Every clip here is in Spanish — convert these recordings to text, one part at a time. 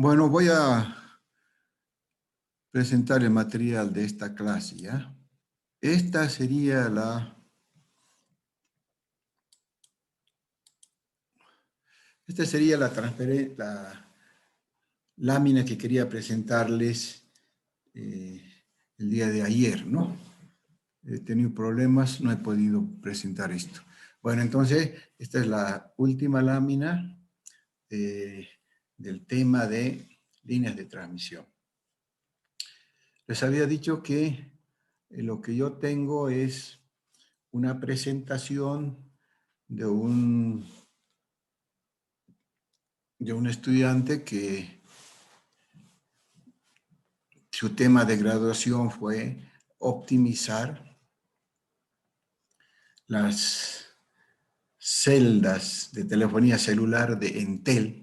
Bueno, voy a presentar el material de esta clase, ¿ya? Esta sería la lámina que quería presentarles el día de ayer, ¿no? He tenido problemas, no he podido presentar esto. Bueno, entonces, esta es la última lámina del tema de líneas de transmisión. Les había dicho que lo que yo tengo es una presentación de un estudiante que su tema de graduación fue optimizar las celdas de telefonía celular de Entel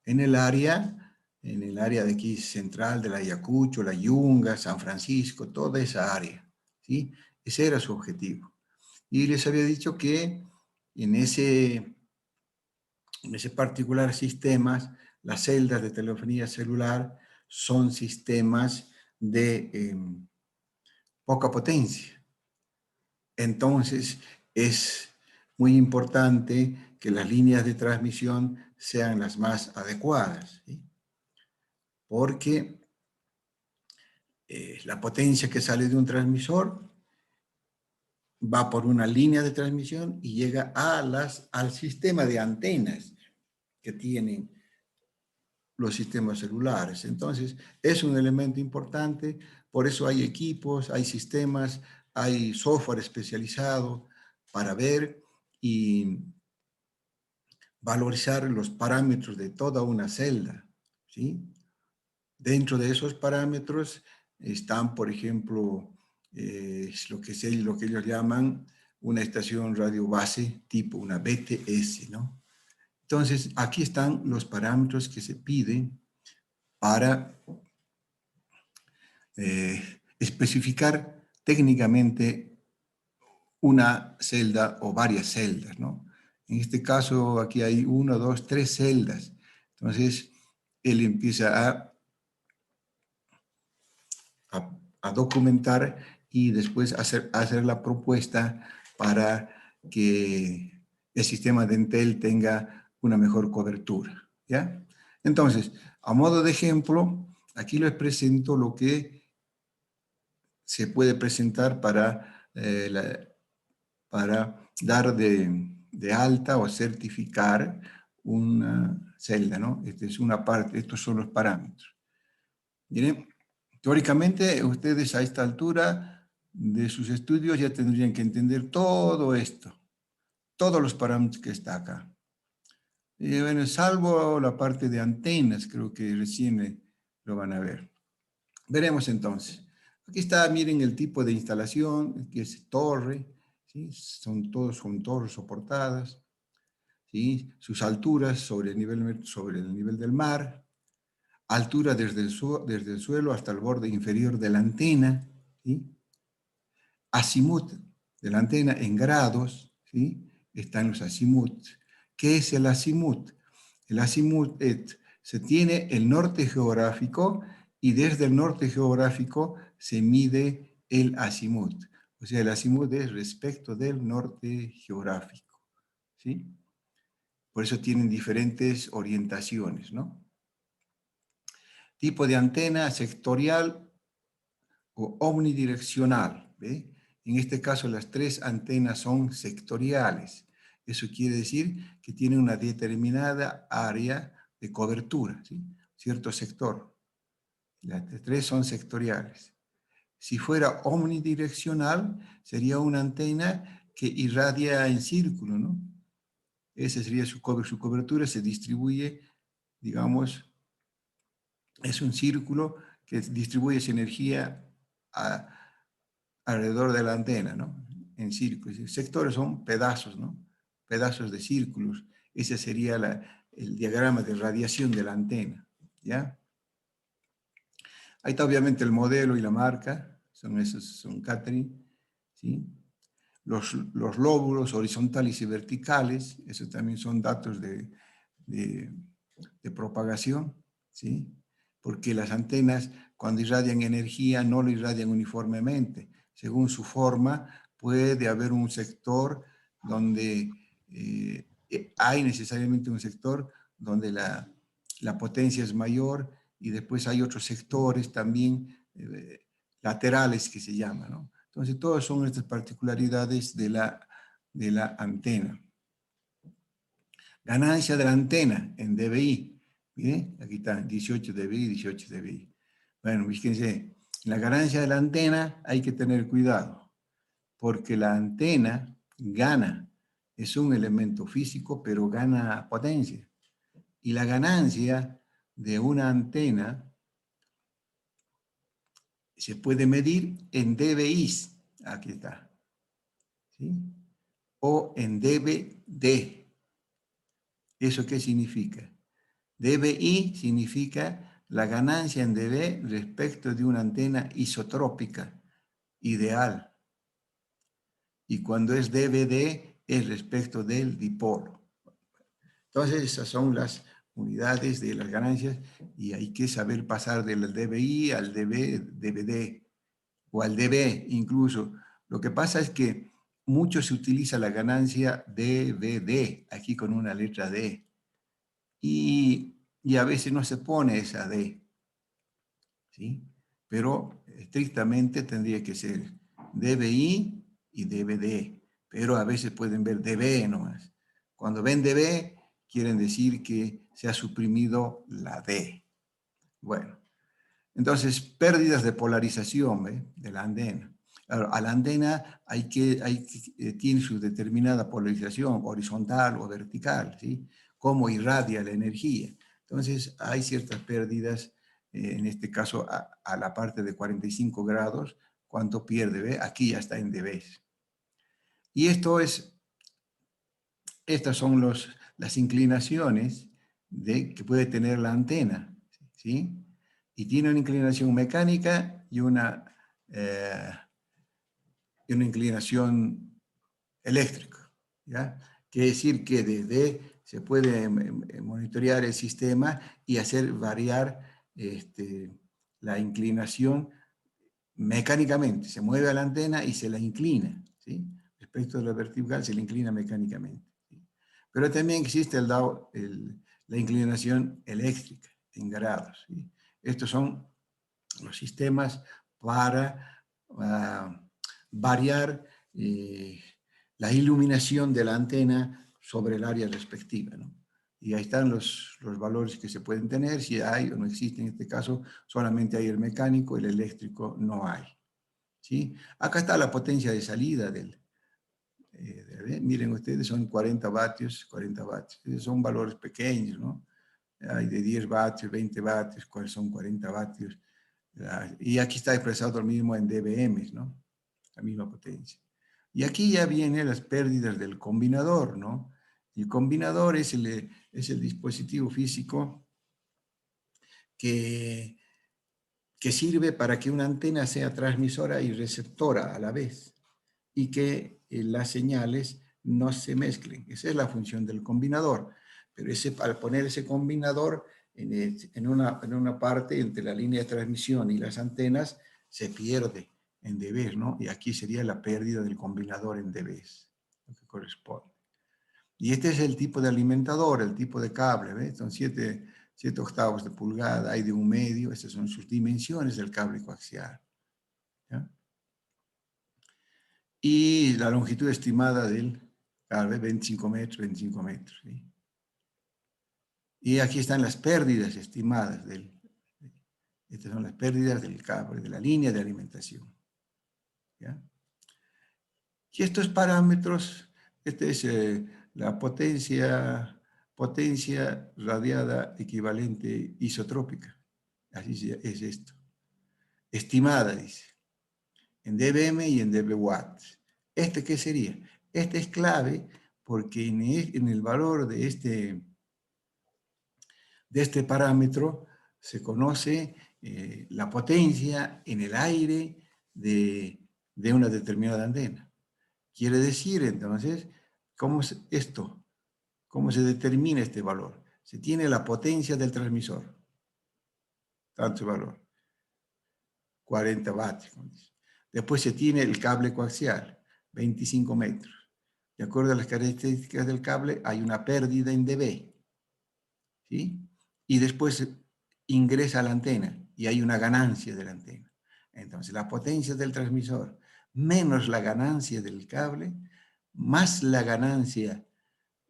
en el área de aquí central, de la Ayacucho, la Yunga, San Francisco, toda esa área, ¿sí? Ese era su objetivo. Y les había dicho que en ese particular sistema, las celdas de telefonía celular son sistemas de poca potencia. Entonces, es muy importante que las líneas de transmisión sean las más adecuadas, ¿sí? Porque la potencia que sale de un transmisor va por una línea de transmisión y llega al sistema de antenas que tienen los sistemas celulares. Entonces, es un elemento importante, por eso hay equipos, hay sistemas, hay software especializado para ver y valorizar los parámetros de toda una celda, ¿sí? Dentro de esos parámetros están, por ejemplo, lo que ellos llaman una estación radio base tipo una BTS, ¿no? Entonces, aquí están los parámetros que se piden para especificar técnicamente una celda o varias celdas, ¿no? En este caso, aquí hay 1, 2, 3 celdas. Entonces, él empieza a documentar y después hacer la propuesta para que el sistema de Entel tenga una mejor cobertura, ¿ya? Entonces, a modo de ejemplo, aquí les presento lo que se puede presentar para dar de alta o certificar una celda, ¿no? Esta es una parte, estos son los parámetros. Miren, teóricamente ustedes a esta altura de sus estudios ya tendrían que entender todo esto, todos los parámetros que está acá. Bueno, salvo la parte de antenas, creo que recién lo van a ver. Veremos entonces. Aquí está, miren el tipo de instalación, que es torre, ¿sí? Son torres soportadas, ¿sí? Sus alturas sobre el nivel del mar, altura desde el suelo hasta el borde inferior de la antena, ¿sí? Azimut de la antena en grados, ¿sí? Están los azimut. ¿Qué es el azimut? El azimut se tiene el norte geográfico y desde el norte geográfico se mide el azimut. O sea, el azimut es respecto del norte geográfico, ¿sí? Por eso tienen diferentes orientaciones, ¿no? Tipo de antena sectorial o omnidireccional, ¿ve? En este caso, las tres antenas son sectoriales. Eso quiere decir que tienen una determinada área de cobertura, ¿sí? Cierto sector. Las tres son sectoriales. Si fuera omnidireccional, sería una antena que irradia en círculo, ¿no? Esa sería su cobertura, se distribuye, digamos, es un círculo que distribuye esa energía alrededor de la antena, ¿no? En círculos. Sectores son pedazos, ¿no? Pedazos de círculos. Ese sería el diagrama de radiación de la antena, ¿ya? Ahí está obviamente el modelo y la marca, son Catherine, ¿sí? Los lóbulos horizontales y verticales, esos también son datos de propagación, ¿sí? Porque las antenas, cuando irradian energía, no lo irradian uniformemente. Según su forma, puede haber un sector donde hay necesariamente un sector donde la potencia es mayor y después hay otros sectores también laterales que se llaman, ¿no? Entonces, todas son estas particularidades de la antena. Ganancia de la antena en dBi. ¿Bien? Aquí está, 18 dBi, 18 dBi. Bueno, fíjense, la ganancia de la antena hay que tener cuidado, porque la antena gana, es un elemento físico, pero gana potencia. Y la ganancia de una antena se puede medir en dBis, aquí está, ¿sí? O en dBd. ¿Eso qué significa? dBi significa la ganancia en dB respecto de una antena isotrópica ideal. Y cuando es dBd es respecto del dipolo. Entonces esas son las unidades de las ganancias y hay que saber pasar del dBi al dBd o al dB incluso. Lo que pasa es que mucho se utiliza la ganancia dBd, aquí con una letra D. Y a veces no se pone esa D, ¿sí? Pero estrictamente tendría que ser dBi y dBd, pero a veces pueden ver dB nomás. Cuando ven dB, quieren decir que se ha suprimido la D. Bueno, entonces, pérdidas de polarización, ¿ve? De la antena. Claro, a la antena tiene su determinada polarización, horizontal o vertical, ¿sí? Cómo irradia la energía. Entonces, hay ciertas pérdidas, en este caso a la parte de 45 grados, ¿cuánto pierde? ¿Ve? Aquí ya está en dB. Y estas son las inclinaciones que puede tener la antena, ¿sí? Y tiene una inclinación mecánica eh, y una inclinación eléctrica, ¿ya? Quiere decir que desde se puede monitorear el sistema y hacer variar la inclinación mecánicamente. Se mueve a la antena y se la inclina, ¿sí? Respecto de la vertical se la inclina mecánicamente, ¿sí? Pero también existe la inclinación eléctrica en grados, ¿sí? Estos son los sistemas para variar la iluminación de la antena sobre el área respectiva, ¿no? Y ahí están los valores que se pueden tener, si hay o no existe en este caso, solamente hay el mecánico, el eléctrico no hay, ¿sí? Acá está la potencia de salida miren ustedes, son 40 vatios, 40 vatios, son valores pequeños, ¿no? Hay de 10 vatios, 20 vatios, cuáles son 40 vatios. Y aquí está expresado lo mismo en dBm, ¿no? La misma potencia. Y aquí ya vienen las pérdidas del combinador, ¿no? El combinador es el dispositivo físico que sirve para que una antena sea transmisora y receptora a la vez y que las señales no se mezclen. Esa es la función del combinador. Pero al poner ese combinador en una parte entre la línea de transmisión y las antenas, se pierde en dB, ¿no? Y aquí sería la pérdida del combinador en dB, lo que corresponde. Y este es el tipo de alimentador, el tipo de cable, ¿ves? Son 7 octavos de pulgada, hay de 1/2, estas son sus dimensiones del cable coaxial, ¿ya? Y la longitud estimada del cable, 25 metros, 25 metros, ¿sí? Y aquí están las pérdidas estimadas estas son las pérdidas del cable, de la línea de alimentación, ¿ya? Y estos parámetros, esta es la potencia radiada equivalente isotrópica. Así es esto. Estimada, dice, en dBm y en dBwatt. ¿Este qué sería? Este es clave porque en el valor de este parámetro se conoce la potencia en el aire de una determinada antena. Quiere decir, entonces, ¿cómo se determina este valor? Se tiene la potencia del transmisor, tanto valor, 40 vatios. Después se tiene el cable coaxial, 25 metros. De acuerdo a las características del cable, hay una pérdida en dB, ¿sí? Y después ingresa a la antena y hay una ganancia de la antena. Entonces, la potencia del transmisor menos la ganancia del cable, más la ganancia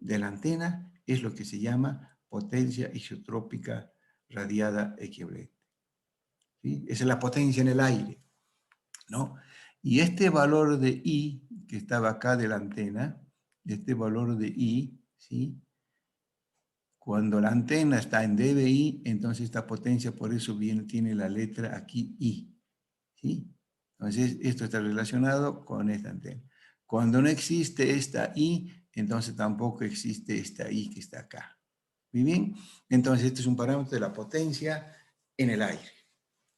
de la antena, es lo que se llama potencia isotrópica radiada equivalente. ¿Sí? Esa es la potencia en el aire, ¿no? Y este valor de I, que estaba acá de la antena, este valor de I, ¿sí? Cuando la antena está en dBi, entonces esta potencia, por eso bien tiene la letra aquí I, ¿sí? Entonces, esto está relacionado con esta antena. Cuando no existe esta I, entonces tampoco existe esta I que está acá. Muy bien, entonces este es un parámetro de la potencia en el aire.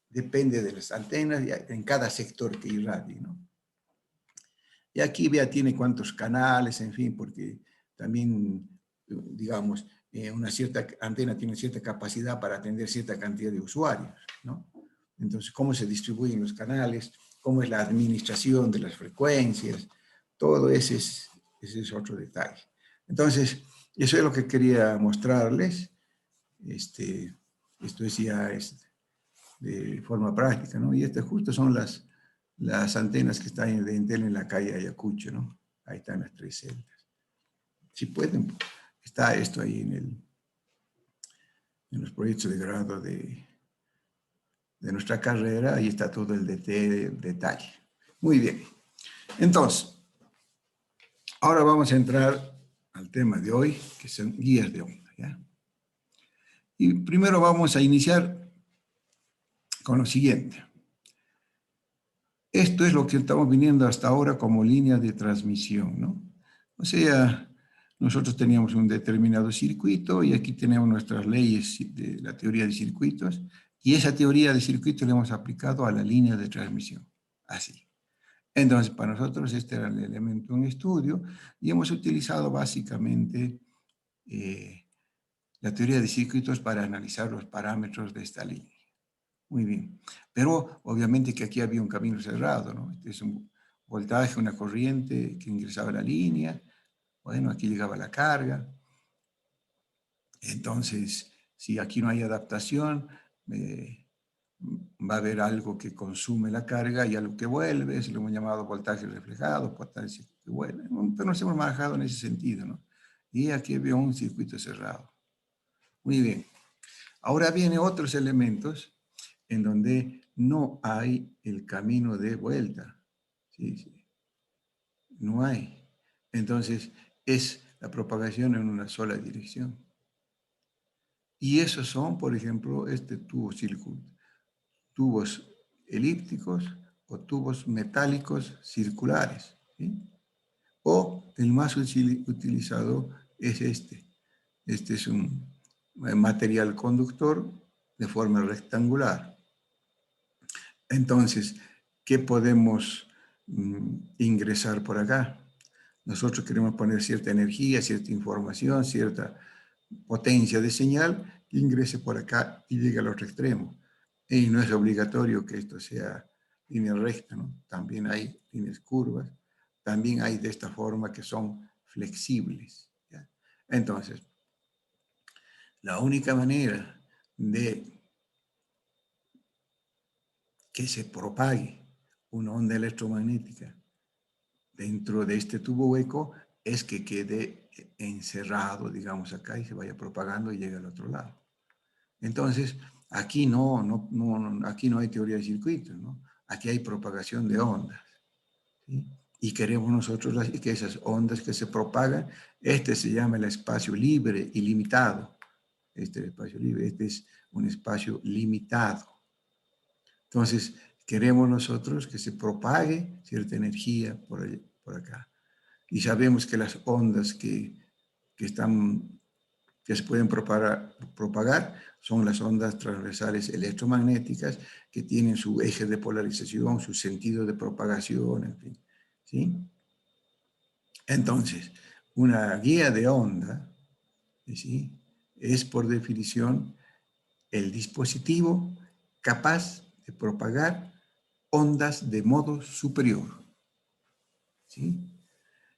Depende de las antenas en cada sector que irradie, ¿no? Y aquí vea, tiene cuántos canales, en fin, porque también, digamos, una cierta antena tiene cierta capacidad para atender cierta cantidad de usuarios, ¿no? Entonces, cómo se distribuyen los canales, cómo es la administración de las frecuencias, todo ese es otro detalle. Entonces, eso es lo que quería mostrarles. Esto es ya de forma práctica, ¿no? Y estas justo son las antenas que están de Entel en la calle Ayacucho, ¿no? Ahí están las 3 celdas. Si pueden, está esto ahí en los proyectos de grado de nuestra carrera, ahí está todo el detalle. Muy bien. Entonces, ahora vamos a entrar al tema de hoy, que son guías de onda, ¿ya? Y primero vamos a iniciar con lo siguiente. Esto es lo que estamos viniendo hasta ahora como línea de transmisión, ¿no? O sea, nosotros teníamos un determinado circuito y aquí tenemos nuestras leyes de la teoría de circuitos y esa teoría de circuitos la hemos aplicado a la línea de transmisión, así. Entonces, para nosotros este era el elemento en estudio y hemos utilizado básicamente la teoría de circuitos para analizar los parámetros de esta línea. Muy bien. Pero obviamente que aquí había un camino cerrado, ¿no? Este es un voltaje, una corriente que ingresaba a la línea. Bueno, aquí llegaba la carga. Entonces, si aquí no hay adaptación, va a haber algo que consume la carga y algo que vuelve. Es lo hemos llamado voltaje reflejado, potencia que vuelve. Pero nos hemos manejado en ese sentido, ¿no? Y aquí había un circuito cerrado. Muy bien. Ahora vienen otros elementos en donde no hay el camino de vuelta. Sí, sí. No hay. Entonces, es la propagación en una sola dirección. Y esos son, por ejemplo, tubos elípticos o tubos metálicos circulares, ¿sí? O el más utilizado es este. Este es un material conductor de forma rectangular. Entonces, ¿qué podemos ingresar por acá? Nosotros queremos poner cierta energía, cierta información, cierta potencia de señal que ingrese por acá y llegue al otro extremo. Y no es obligatorio que esto sea línea recta, ¿no? También hay líneas curvas, también hay de esta forma que son flexibles, ¿ya? Entonces, la única manera de que se propague una onda electromagnética dentro de este tubo hueco es que quede encerrado, digamos, acá y se vaya propagando y llegue al otro lado. Entonces, aquí aquí no hay teoría de circuitos, ¿no? Aquí hay propagación de ondas, ¿sí? Y queremos nosotros que esas ondas que se propagan, este se llama el espacio libre ilimitado. Este es el espacio libre, este es un espacio limitado. Entonces, queremos nosotros que se propague cierta energía por acá. Y sabemos que las ondas que se pueden propagar son las ondas transversales electromagnéticas que tienen su eje de polarización, su sentido de propagación, en fin, ¿sí? Entonces, una guía de onda, ¿sí?, es por definición el dispositivo capaz de propagar ondas de modo superior. ¿Sí?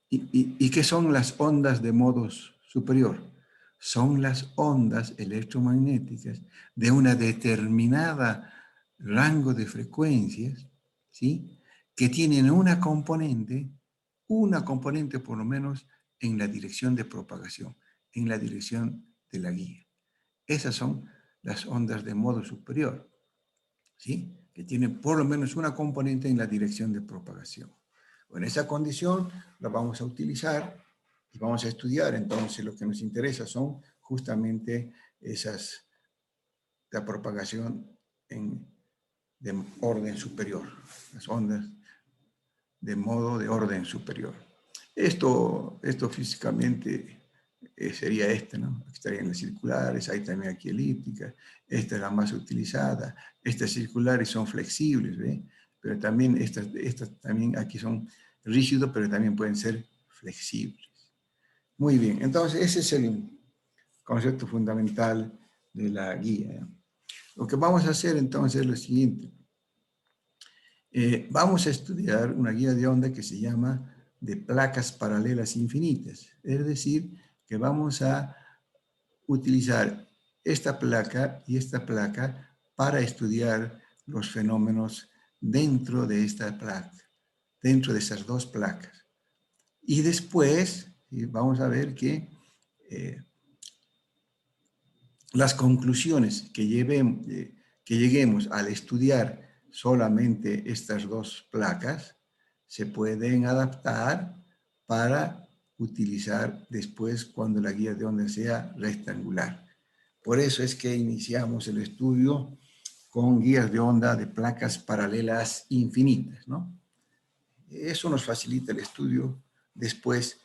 ¿Y qué son las ondas de modo superior? Son las ondas electromagnéticas de una determinada rango de frecuencias, ¿sí? Que tienen una componente por lo menos en la dirección de propagación, en la dirección de la guía. Esas son las ondas de modo superior, ¿sí? Que tienen por lo menos una componente en la dirección de propagación. En esa condición la vamos a utilizar y vamos a estudiar. Entonces, lo que nos interesa son justamente la propagación de orden superior, las ondas de modo de orden superior. Esto físicamente sería ¿no? Estaría en las circulares, hay también aquí elípticas, esta es la más utilizada, estas circulares son flexibles, ¿ve? Pero también estas también aquí son rígidos, pero también pueden ser flexibles. Muy bien, entonces ese es el concepto fundamental de la guía, ¿no? Lo que vamos a hacer entonces es lo siguiente. Vamos a estudiar una guía de onda que se llama de placas paralelas infinitas. Es decir, que vamos a utilizar esta placa y esta placa para estudiar los fenómenos dentro de esta placa, dentro de esas dos placas. Y después vamos a ver que las conclusiones que lleguemos al estudiar solamente estas dos placas se pueden adaptar para utilizar después cuando la guía de onda sea rectangular. Por eso es que iniciamos el estudio con guías de onda de placas paralelas infinitas, ¿no? Eso nos facilita el estudio. Después,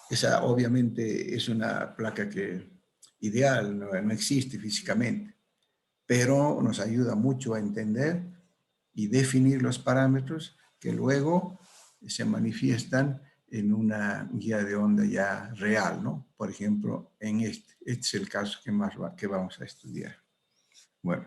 esa obviamente es una placa que ideal, no existe físicamente, pero nos ayuda mucho a entender y definir los parámetros que luego se manifiestan en una guía de onda ya real, ¿no? Por ejemplo, este es el caso que vamos a estudiar. Bueno,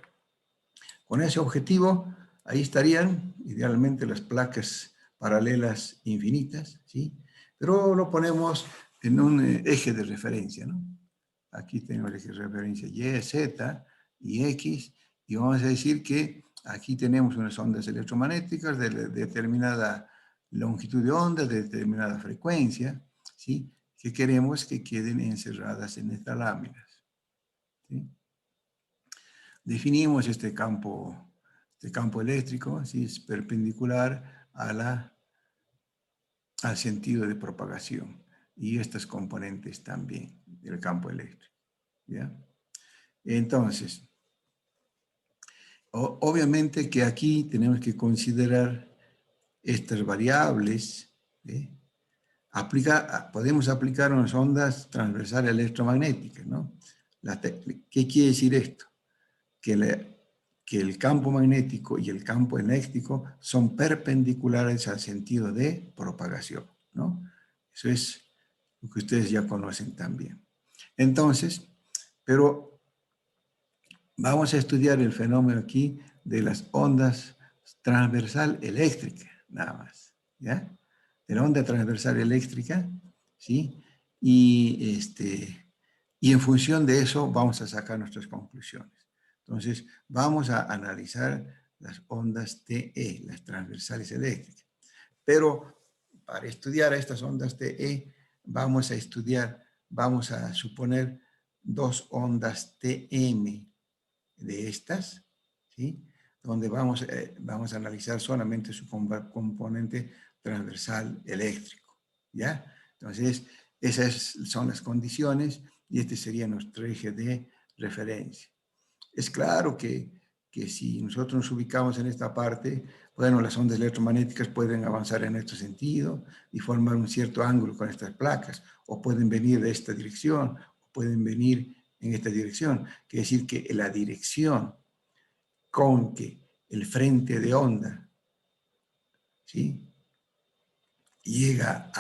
con ese objetivo, ahí estarían idealmente las placas paralelas infinitas, ¿sí? Pero lo ponemos en un eje de referencia, ¿no? Aquí tenemos el eje de referencia Y, Z y X, y vamos a decir que aquí tenemos unas ondas electromagnéticas de determinada longitud de onda, de determinada frecuencia, ¿sí? Que queremos que queden encerradas en estas láminas, ¿sí? Definimos este campo eléctrico, ¿sí? Es perpendicular al sentido de propagación, y estas componentes también del campo eléctrico, ¿ya? Entonces, obviamente que aquí tenemos que considerar estas variables, ¿sí? Podemos aplicar unas ondas transversales electromagnéticas, ¿no? ¿Qué quiere decir esto? Que el campo magnético y el campo eléctrico son perpendiculares al sentido de propagación, ¿no? Eso es lo que ustedes ya conocen también. Entonces, pero vamos a estudiar el fenómeno aquí de las ondas transversal eléctrica, nada más, ¿ya? De la onda transversal eléctrica, ¿sí? Y en función de eso vamos a sacar nuestras conclusiones. Entonces, vamos a analizar las ondas TE, las transversales eléctricas. Pero para estudiar estas ondas TE, vamos a suponer dos ondas TM de estas, ¿sí? Donde vamos a analizar solamente su componente transversal eléctrico, ¿ya? Entonces, esas son las condiciones y este sería nuestro eje de referencia. Es claro que si nosotros nos ubicamos en esta parte, bueno, las ondas electromagnéticas pueden avanzar en este sentido y formar un cierto ángulo con estas placas, o pueden venir de esta dirección, o pueden venir en esta dirección. Quiere decir que la dirección con que el frente de onda, ¿sí?, llega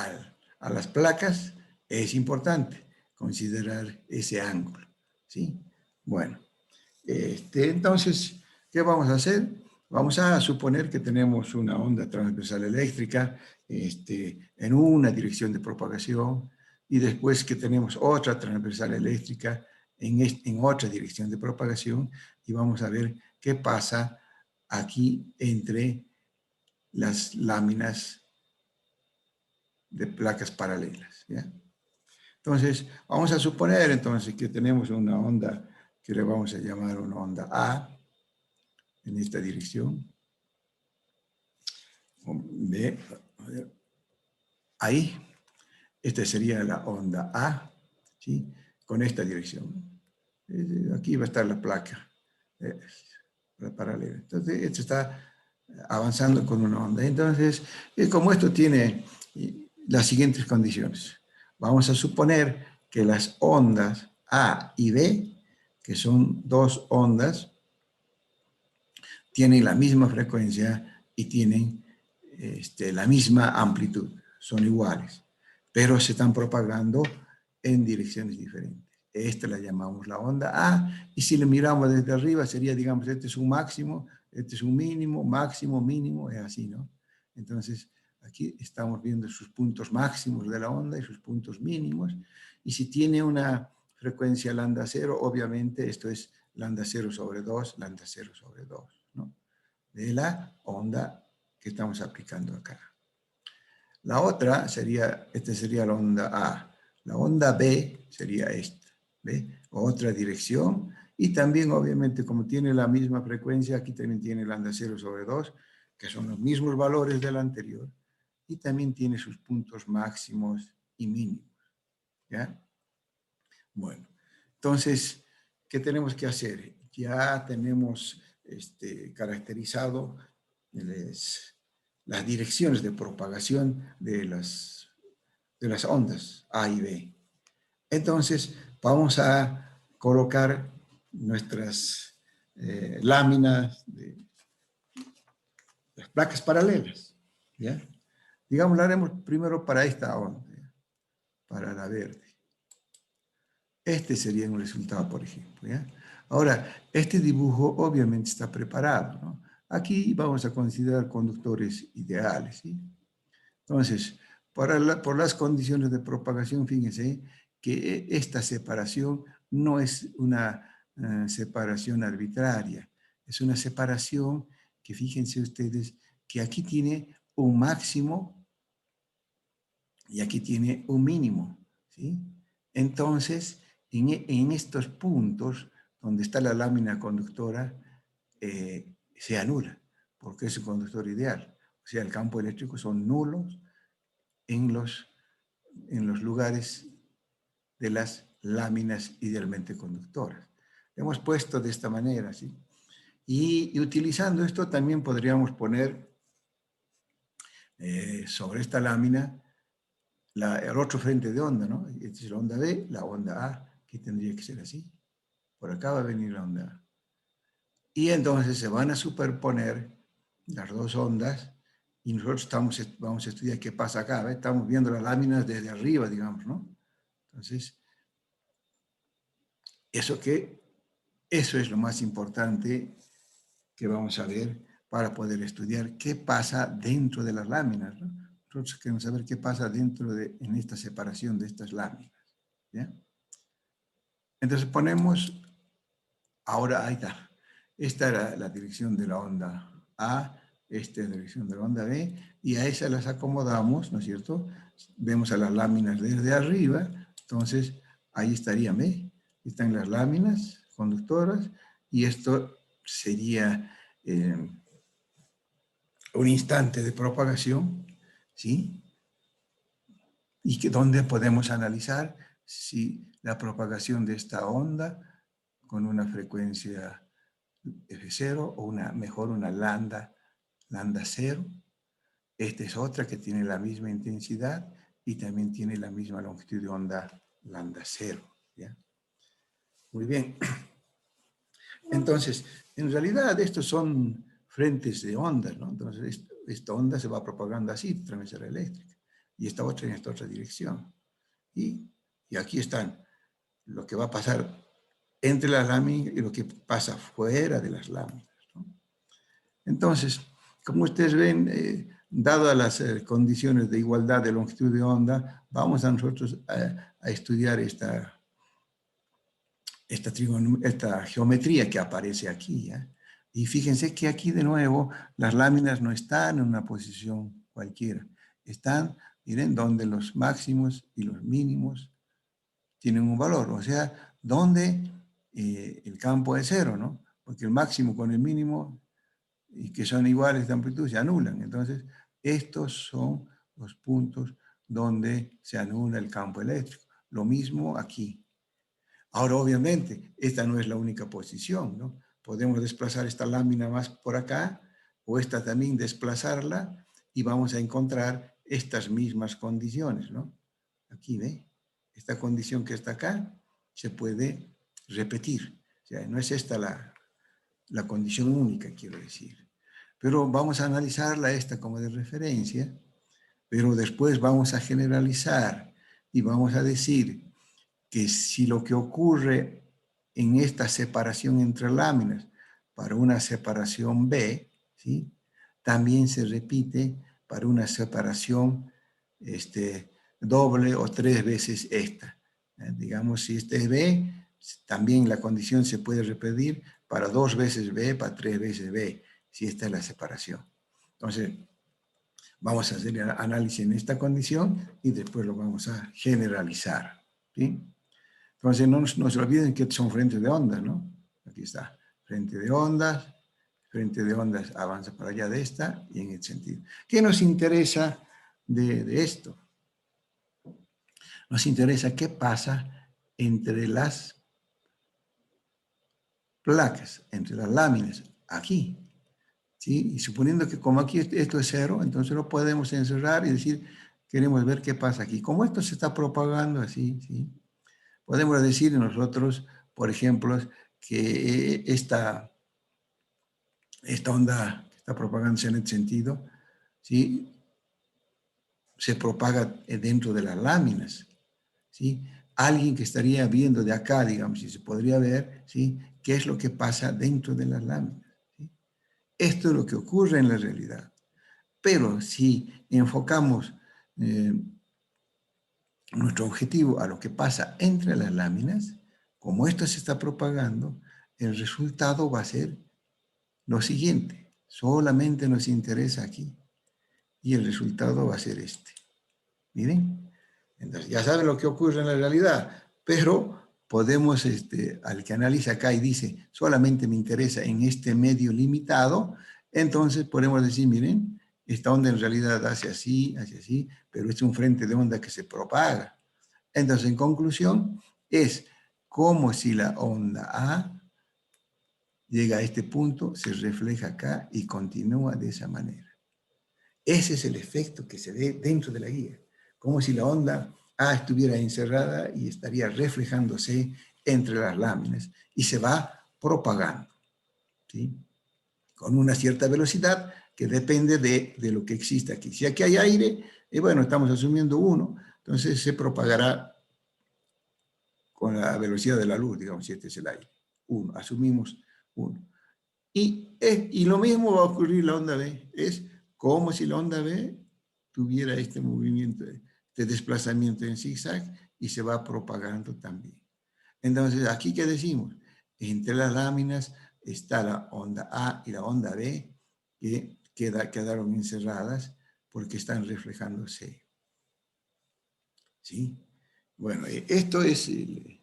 a las placas, es importante considerar ese ángulo, ¿sí? Bueno, entonces, ¿Qué vamos a hacer? Vamos a suponer que tenemos una onda transversal eléctrica en una dirección de propagación y después que tenemos otra transversal eléctrica en otra dirección de propagación y vamos a ver qué pasa aquí entre las láminas de placas paralelas, ¿ya? Entonces, vamos a suponer entonces que tenemos una onda que le vamos a llamar una onda A en esta dirección. Ve, ahí, esta sería la onda A, ¿sí? Con esta dirección. Aquí va a estar la placa la paralela. Entonces, esto está avanzando con una onda. Entonces, como esto tiene las siguientes condiciones. Vamos a suponer que las ondas A y B, que son dos ondas, tienen la misma frecuencia y tienen la misma amplitud, son iguales, pero se están propagando en direcciones diferentes. Esta la llamamos la onda A, y si le miramos desde arriba sería, digamos, este es un máximo, este es un mínimo, máximo, mínimo, es así, ¿no? Entonces, aquí estamos viendo sus puntos máximos de la onda y sus puntos mínimos, y si tiene una frecuencia lambda 0, obviamente esto es lambda 0 sobre 2, lambda 0 sobre 2, ¿no? De la onda que estamos aplicando acá. La otra sería, esta sería la onda A. La onda B sería esta, ¿ve? Otra dirección. Y también, obviamente, como tiene la misma frecuencia, aquí también tiene lambda 0 sobre 2, que son los mismos valores del anterior. Y también tiene sus puntos máximos y mínimos, ¿ya? Bueno, entonces, ¿qué tenemos que hacer? Ya tenemos caracterizado las direcciones de propagación de las ondas A y B. Entonces, vamos a colocar nuestras láminas de las placas paralelas, ¿ya? Digamos, lo haremos primero para esta onda, ¿ya? Para la verde. Este sería un resultado, por ejemplo, ¿ya? Ahora, este dibujo obviamente está preparado, ¿no? Aquí vamos a considerar conductores ideales, ¿sí? Entonces, por las condiciones de propagación, fíjense que esta separación no es una separación arbitraria, es una separación que, fíjense ustedes, que aquí tiene un máximo y aquí tiene un mínimo, ¿sí? Entonces, en estos puntos donde está la lámina conductora, se anula, porque es un conductor ideal. O sea, el campo eléctrico son nulos en los lugares de las láminas idealmente conductoras. Lo hemos puesto de esta manera, ¿sí? Y utilizando esto también podríamos poner sobre esta lámina el otro frente de onda, ¿no? Esta es la onda B, la onda A, que tendría que ser así. Por acá va a venir la onda A. Y entonces se van a superponer las dos ondas y nosotros vamos a estudiar qué pasa acá, ¿ve? Estamos viendo las láminas desde arriba, digamos, ¿no? Entonces, eso es lo más importante que vamos a ver para poder estudiar qué pasa dentro de las láminas, ¿no? Nosotros queremos saber qué pasa en esta separación de estas láminas, ¿ya? Entonces ponemos, ahora ahí está. Esta era la dirección de la onda A, esta es la dirección de la onda B, y a esas las acomodamos, ¿no es cierto? Vemos a las láminas desde arriba, entonces ahí estarían, ¿ve? Están las láminas conductoras, y esto sería un instante de propagación, ¿sí? Y donde podemos analizar si la propagación de esta onda con una frecuencia F0 o mejor una lambda 0. Esta es otra que tiene la misma intensidad y también tiene la misma longitud de onda lambda 0, ¿ya? Muy bien. Entonces, en realidad estos son frentes de ondas, ¿no? Entonces, esta onda se va propagando así, transversal eléctrica, y esta otra en esta otra dirección. Y aquí están lo que va a pasar entre las láminas y lo que pasa fuera de las láminas, ¿no? Entonces, como ustedes ven, dadas las condiciones de igualdad de longitud de onda, vamos a nosotros a estudiar esta geometría que aparece aquí. Y fíjense que aquí de nuevo las láminas no están en una posición cualquiera. Están, miren, donde los máximos y los mínimos tienen un valor. O sea, donde el campo es cero, ¿no? Porque el máximo con el mínimo, y que son iguales de amplitud, se anulan. Entonces, estos son los puntos donde se anula el campo eléctrico. Lo mismo aquí. Ahora, obviamente, esta no es la única posición, ¿no? Podemos desplazar esta lámina más por acá, o esta también desplazarla, y vamos a encontrar estas mismas condiciones, ¿no? Aquí, ¿ve? Esta condición que está acá se puede repetir. O sea, no es esta la condición única, quiero decir. Pero vamos a analizarla esta como de referencia, pero después vamos a generalizar y vamos a decir que si lo que ocurre en esta separación entre láminas para una separación B, ¿sí?, también se repite para una separación doble o 3 veces esta. Digamos, si este es B, también la condición se puede repetir para 2 veces B, para 3 veces B, si esta es la separación. Entonces, vamos a hacer el análisis en esta condición y después lo vamos a generalizar, ¿sí? Entonces, no se olviden que son frentes de ondas, ¿no? Aquí está, frente de ondas avanza para allá de esta y en el sentido. ¿Qué nos interesa de esto? Nos interesa qué pasa entre las placas, entre las láminas, aquí, ¿sí? Y suponiendo que como aquí esto es cero, entonces lo podemos encerrar y decir, queremos ver qué pasa aquí. Como esto se está propagando así, ¿sí?, podemos decir nosotros, por ejemplo, que esta onda que está propagándose en el sentido, ¿sí?, se propaga dentro de las láminas, ¿sí? Alguien que estaría viendo de acá, digamos, si se podría ver, ¿sí?, qué es lo que pasa dentro de las láminas, ¿sí? Esto es lo que ocurre en la realidad. Pero si enfocamos nuestro objetivo a lo que pasa entre las láminas, como esto se está propagando, el resultado va a ser lo siguiente. Solamente nos interesa aquí. Y el resultado va a ser este. Miren. Entonces, ya saben lo que ocurre en la realidad, pero podemos, al que analiza acá y dice, solamente me interesa en este medio limitado, entonces podemos decir, miren, esta onda en realidad hace así, pero es un frente de onda que se propaga. Entonces, en conclusión, es como si la onda A llega a este punto, se refleja acá y continúa de esa manera. Ese es el efecto que se ve dentro de la guía. Como si la onda A estuviera encerrada y estaría reflejándose entre las láminas y se va propagando, ¿sí?, con una cierta velocidad que depende de lo que existe aquí. Si aquí hay aire, bueno, estamos asumiendo 1, entonces se propagará con la velocidad de la luz, digamos, si este es el aire. 1, asumimos 1. Y lo mismo va a ocurrir en la onda B. Es como si la onda B tuviera este movimiento, este desplazamiento en zigzag y se va propagando también. Entonces, ¿aquí qué decimos? Entre las láminas está la onda A y la onda B que quedaron encerradas porque están reflejándose. ¿Sí? Bueno, esto es el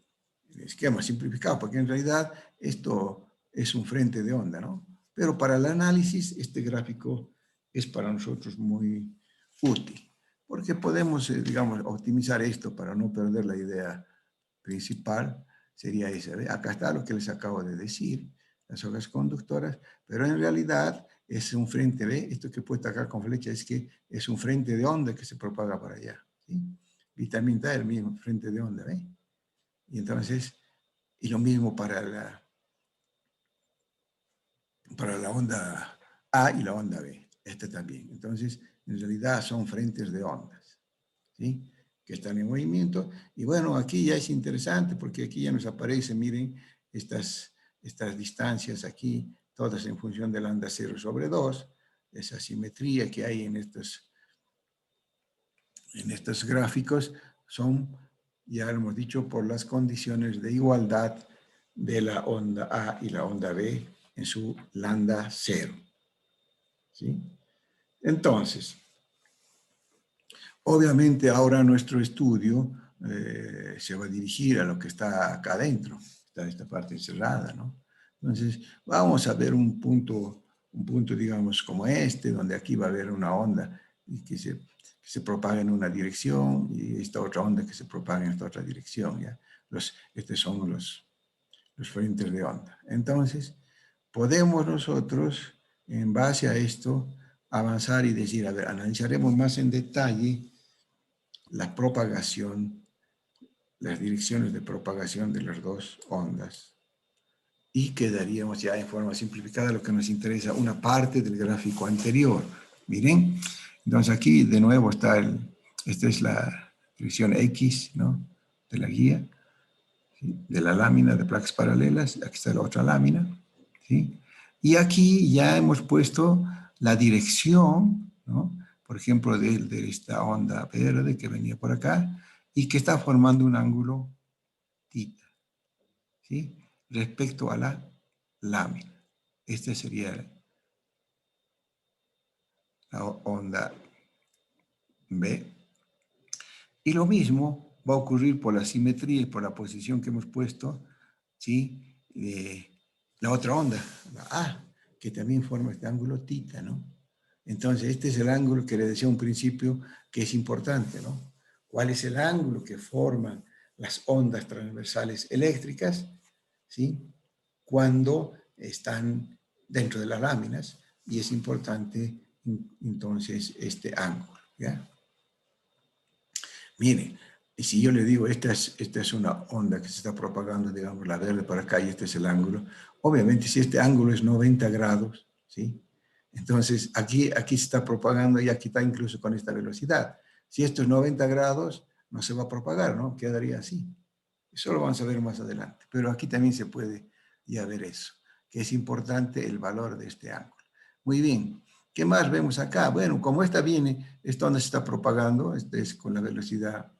esquema simplificado, porque en realidad esto es un frente de onda, ¿no? Pero para el análisis, este gráfico es para nosotros muy útil, porque podemos, digamos, optimizar esto para no perder la idea principal, sería esa. ¿Ve? Acá está lo que les acabo de decir, las hojas conductoras, pero en realidad es un frente, ¿ve? Esto que he puesto acá con flecha es que es un frente de onda que se propaga para allá, ¿sí? Y también está el mismo frente de onda, ¿ve? Y entonces, y lo mismo para la onda A y la onda B, esta también. Entonces, en realidad son frentes de ondas, ¿sí?, que están en movimiento. Y bueno, aquí ya es interesante porque aquí ya nos aparecen, miren, estas distancias aquí todas en función de lambda 0 sobre 2, esa simetría que hay en estos gráficos son, ya lo hemos dicho, por las condiciones de igualdad de la onda A y la onda B en su lambda 0. ¿Sí? Entonces, obviamente ahora nuestro estudio se va a dirigir a lo que está acá adentro, está esta parte encerrada, ¿no? Entonces, vamos a ver un punto, digamos, como este, donde aquí va a haber una onda y que se propaga en una dirección y esta otra onda que se propaga en esta otra dirección, ¿ya? Estos son los frentes de onda. Entonces, podemos nosotros, en base a esto, avanzar y decir, a ver, analizaremos más en detalle la propagación, las direcciones de propagación de las dos ondas. Y quedaríamos ya en forma simplificada lo que nos interesa, una parte del gráfico anterior. Miren, entonces aquí de nuevo está esta es la dirección X, ¿no? De la guía, ¿sí? De la lámina de placas paralelas, aquí está la otra lámina, ¿sí? Y aquí ya hemos puesto la dirección, ¿no? Por ejemplo, de esta onda verde que venía por acá y que está formando un ángulo θ, ¿sí? Respecto a la lámina. Esta sería la onda B. Y lo mismo va a ocurrir por la simetría y por la posición que hemos puesto, ¿sí? De la otra onda, la A, que también forma este ángulo θ, ¿no? Entonces, este es el ángulo que le decía un principio que es importante, ¿no? ¿Cuál es el ángulo que forman las ondas transversales eléctricas, ¿sí? Cuando están dentro de las láminas, y es importante entonces este ángulo, ¿ya? Mire, si yo le digo, esta es una onda que se está propagando, digamos, la verde para acá y este es el ángulo, obviamente si este ángulo es 90 grados, ¿sí? Entonces aquí se está propagando y aquí está incluso con esta velocidad. Si esto es 90 grados, no se va a propagar, ¿no? Quedaría así. Eso lo vamos a ver más adelante, pero aquí también se puede ya ver eso, que es importante el valor de este ángulo. Muy bien. ¿Qué más vemos acá? Bueno, como esta onda se está propagando, es con la velocidad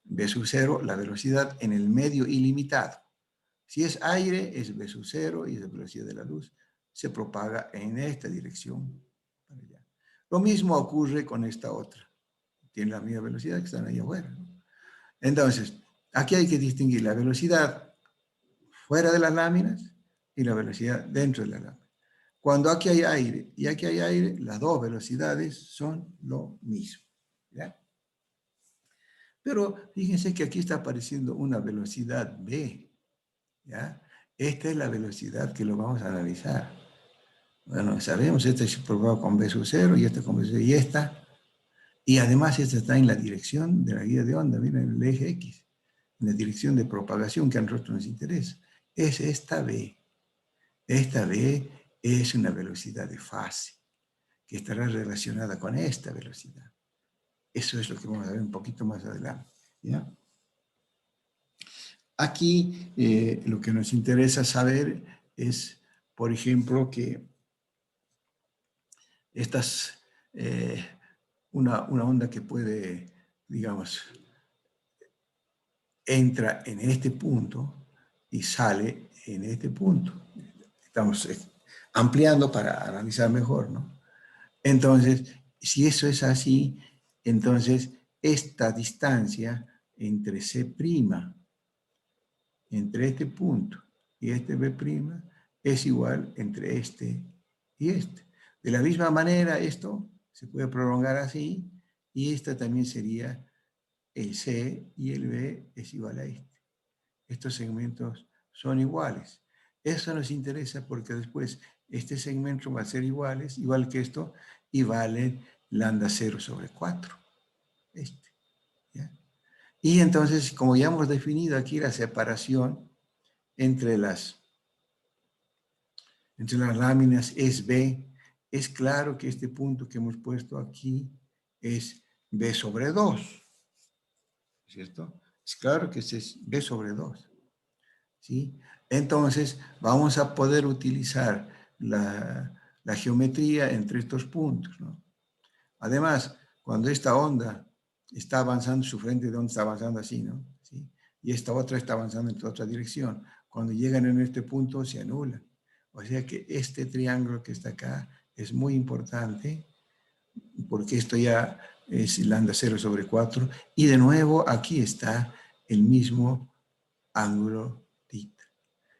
v sub 0, la velocidad en el medio ilimitado. Si es aire, es v sub 0 y es la velocidad de la luz. Se propaga en esta dirección. Para allá. Lo mismo ocurre con esta otra. Tiene la misma velocidad que están ahí afuera, ¿no? Entonces, aquí hay que distinguir la velocidad fuera de las láminas y la velocidad dentro de la lámina. Cuando aquí hay aire y aquí hay aire, las dos velocidades son lo mismo, ¿ya? Pero fíjense que aquí está apareciendo una velocidad v, ¿ya? Esta es la velocidad que lo vamos a analizar. Bueno, sabemos, esta es probado con v sub 0 y esta con v sub 0 y esta. Y además esta está en la dirección de la guía de onda, miren, en el eje X, en la dirección de propagación que a nosotros nos interesa. Es esta v. Esta v es una velocidad de fase que estará relacionada con esta velocidad. Eso es lo que vamos a ver un poquito más adelante, ¿ya? Aquí lo que nos interesa saber es, por ejemplo, que una onda que puede, digamos, entra en este punto y sale en este punto. Estamos ampliando para analizar mejor, ¿no? Entonces, si eso es así, entonces esta distancia entre C', entre este punto y este B', es igual entre este y este. De la misma manera, esto se puede prolongar así, y esta también sería el C y el B es igual a este. Estos segmentos son iguales. Eso nos interesa porque después este segmento va a ser igual que esto, y vale lambda 0 sobre 4. ¿Ya? Y entonces, como ya hemos definido aquí la separación entre las láminas es B, es claro que este punto que hemos puesto aquí es B sobre 2, ¿cierto? Es claro que ese es B sobre 2, ¿sí? Entonces, vamos a poder utilizar la geometría entre estos puntos, ¿no? Además, cuando esta onda está avanzando, su frente de onda está avanzando así, ¿no? ¿Sí? Y esta otra está avanzando en otra dirección. Cuando llegan en este punto, se anula. O sea que este triángulo que está acá es muy importante, porque esto ya es lambda 0/4. Y de nuevo, aquí está el mismo ángulo θ.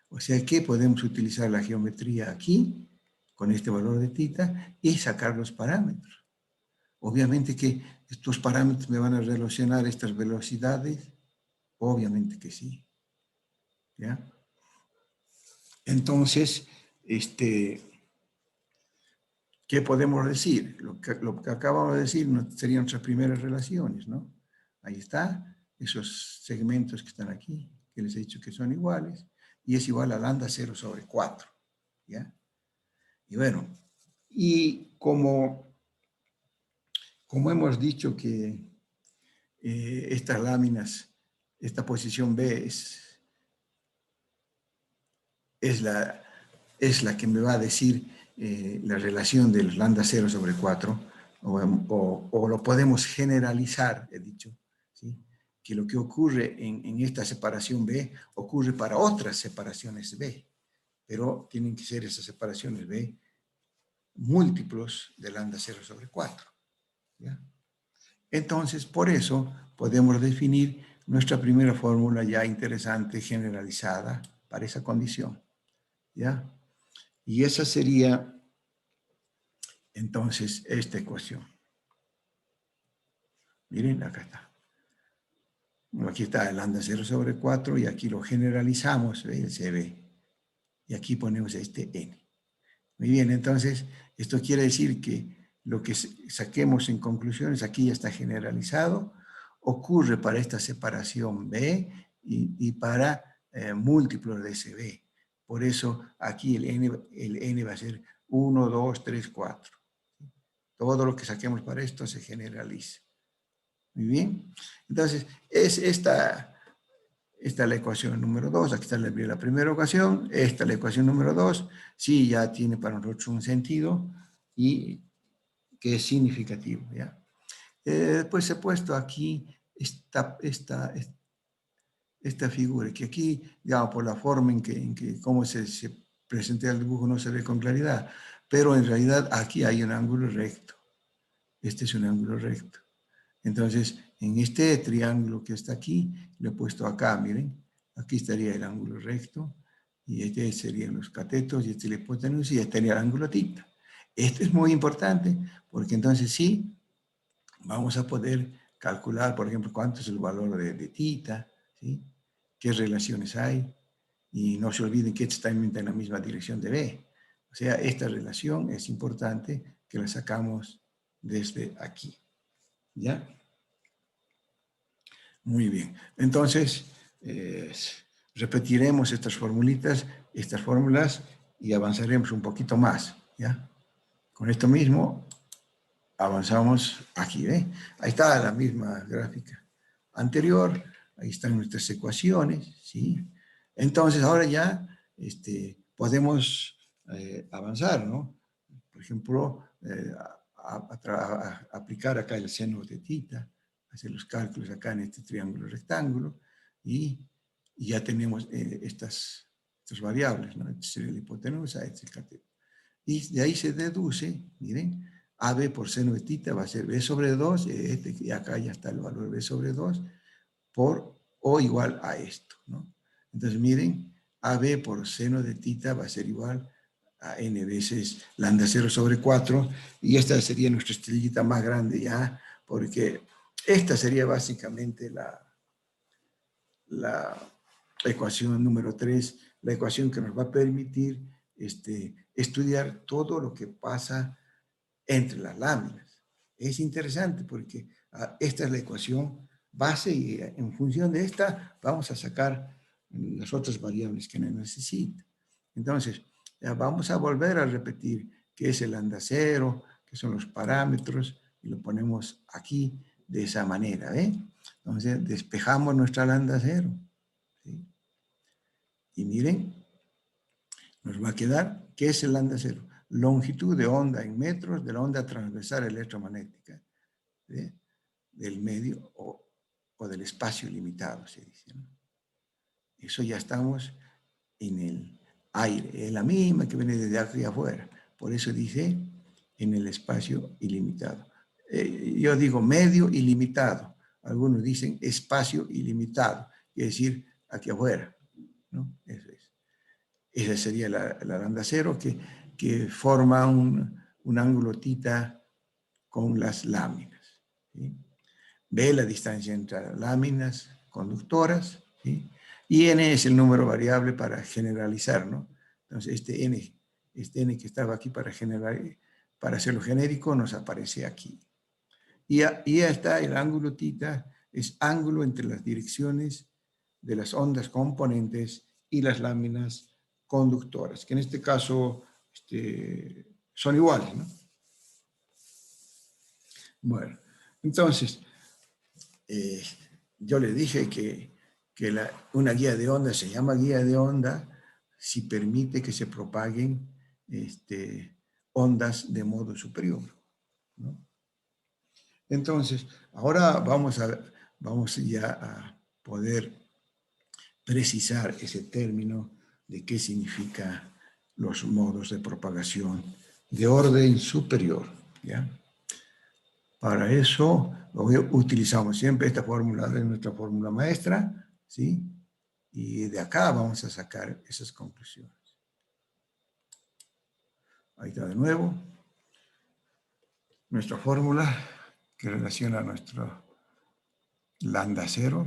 O sea que podemos utilizar la geometría aquí, con este valor de θ, y sacar los parámetros. Obviamente que estos parámetros me van a relacionar estas velocidades. Obviamente que sí. ¿Ya? Entonces, ¿qué podemos decir? Lo que acabamos de decir serían nuestras primeras relaciones, ¿no? Ahí está, esos segmentos que están aquí, que les he dicho que son iguales, y es igual a lambda 0/4. ¿Ya? Y bueno, y como hemos dicho que estas láminas, esta posición B es la que me va a decir la relación del lambda 0/4, o lo podemos generalizar, he dicho, ¿sí? Que lo que ocurre en esta separación B ocurre para otras separaciones B, pero tienen que ser esas separaciones B múltiplos de lambda 0/4. ¿Ya? Entonces, por eso podemos definir nuestra primera fórmula ya interesante, generalizada, para esa condición. ¿Ya? Y esa sería, entonces, esta ecuación. Miren, acá está. Aquí está el lambda 0/4 y aquí lo generalizamos, ¿ve? El CB. Y aquí ponemos este n. Muy bien, entonces, esto quiere decir que lo que saquemos en conclusiones aquí ya está generalizado, ocurre para esta separación B y para múltiplos de CB. Por eso aquí el n va a ser 1, 2, 3, 4. Todo lo que saquemos para esto se generaliza. Muy bien. Entonces, es esta la ecuación número 2. Aquí está la primera ecuación. Esta es la ecuación número 2. Sí, ya tiene para nosotros un sentido y que es significativo. ¿Ya? Después he puesto aquí esta figura, que aquí, digamos, por la forma en que cómo se presenta el dibujo no se ve con claridad, pero en realidad aquí hay un ángulo recto. Este es un ángulo recto. Entonces, en este triángulo que está aquí, lo he puesto acá, miren. Aquí estaría el ángulo recto, y este serían los catetos, y este es la hipotenusa, y este sería el ángulo θ. Esto es muy importante, porque entonces sí, vamos a poder calcular, por ejemplo, cuánto es el valor de θ, ¿sí? Qué relaciones hay, y no se olviden que está en la misma dirección de B. O sea, esta relación es importante que la sacamos desde aquí. ¿Ya? Muy bien. Entonces, repetiremos estas formulitas, estas fórmulas, y avanzaremos un poquito más. ¿Ya? Con esto mismo, avanzamos aquí. Ahí está la misma gráfica anterior. Ahí están nuestras ecuaciones. ¿Sí? Entonces, ahora ya podemos avanzar, ¿no? Por ejemplo, aplicar acá el seno de θ, hacer los cálculos acá en este triángulo rectángulo, y ya tenemos estas variables, ¿no? Este sería la hipotenusa, este es el cateto. Y de ahí se deduce, miren, AB por seno de θ va a ser B/2, y acá ya está el valor B/2, por O igual a esto, ¿no? Entonces, miren, AB por seno de θ va a ser igual a n veces lambda 0/4, y esta sería nuestra estrellita más grande ya, porque esta sería básicamente la ecuación número 3, la ecuación que nos va a permitir estudiar todo lo que pasa entre las láminas. Es interesante porque esta es la ecuación base, y en función de esta vamos a sacar las otras variables que no necesita. Entonces, vamos a volver a repetir qué es el lambda 0, qué son los parámetros, y lo ponemos aquí de esa manera. Entonces, despejamos nuestra lambda 0. ¿Sí? Y miren, nos va a quedar ¿Qué es el lambda cero? Longitud de onda en metros de la onda transversal electromagnética, ¿sí? Del medio o del espacio limitado, se dice, ¿no? Eso ya estamos en el aire, es la misma que viene desde aquí afuera. Por eso dice en el espacio ilimitado. Yo digo medio ilimitado. Algunos dicen espacio ilimitado, quiere decir aquí afuera, ¿no? Eso es. Esa sería la lambda cero que forma un ángulo θ con las láminas, ¿sí? Ve la distancia entre las láminas conductoras, ¿sí? Y n es el número variable para generalizar, ¿no? Entonces, este n que estaba aquí para hacerlo genérico nos aparece aquí. Y ya está el ángulo θ, es ángulo entre las direcciones de las ondas componentes y las láminas conductoras, que en este caso son iguales, ¿no? Bueno, entonces, yo le dije que una guía de onda se llama guía de onda si permite que se propaguen ondas de modo superior, ¿no? Entonces, ahora vamos ya a poder precisar ese término de qué significa los modos de propagación de orden superior, ¿ya? Para eso utilizamos siempre esta fórmula de nuestra fórmula maestra, ¿sí? Y de acá vamos a sacar esas conclusiones. Ahí está de nuevo. Nuestra fórmula que relaciona nuestro lambda cero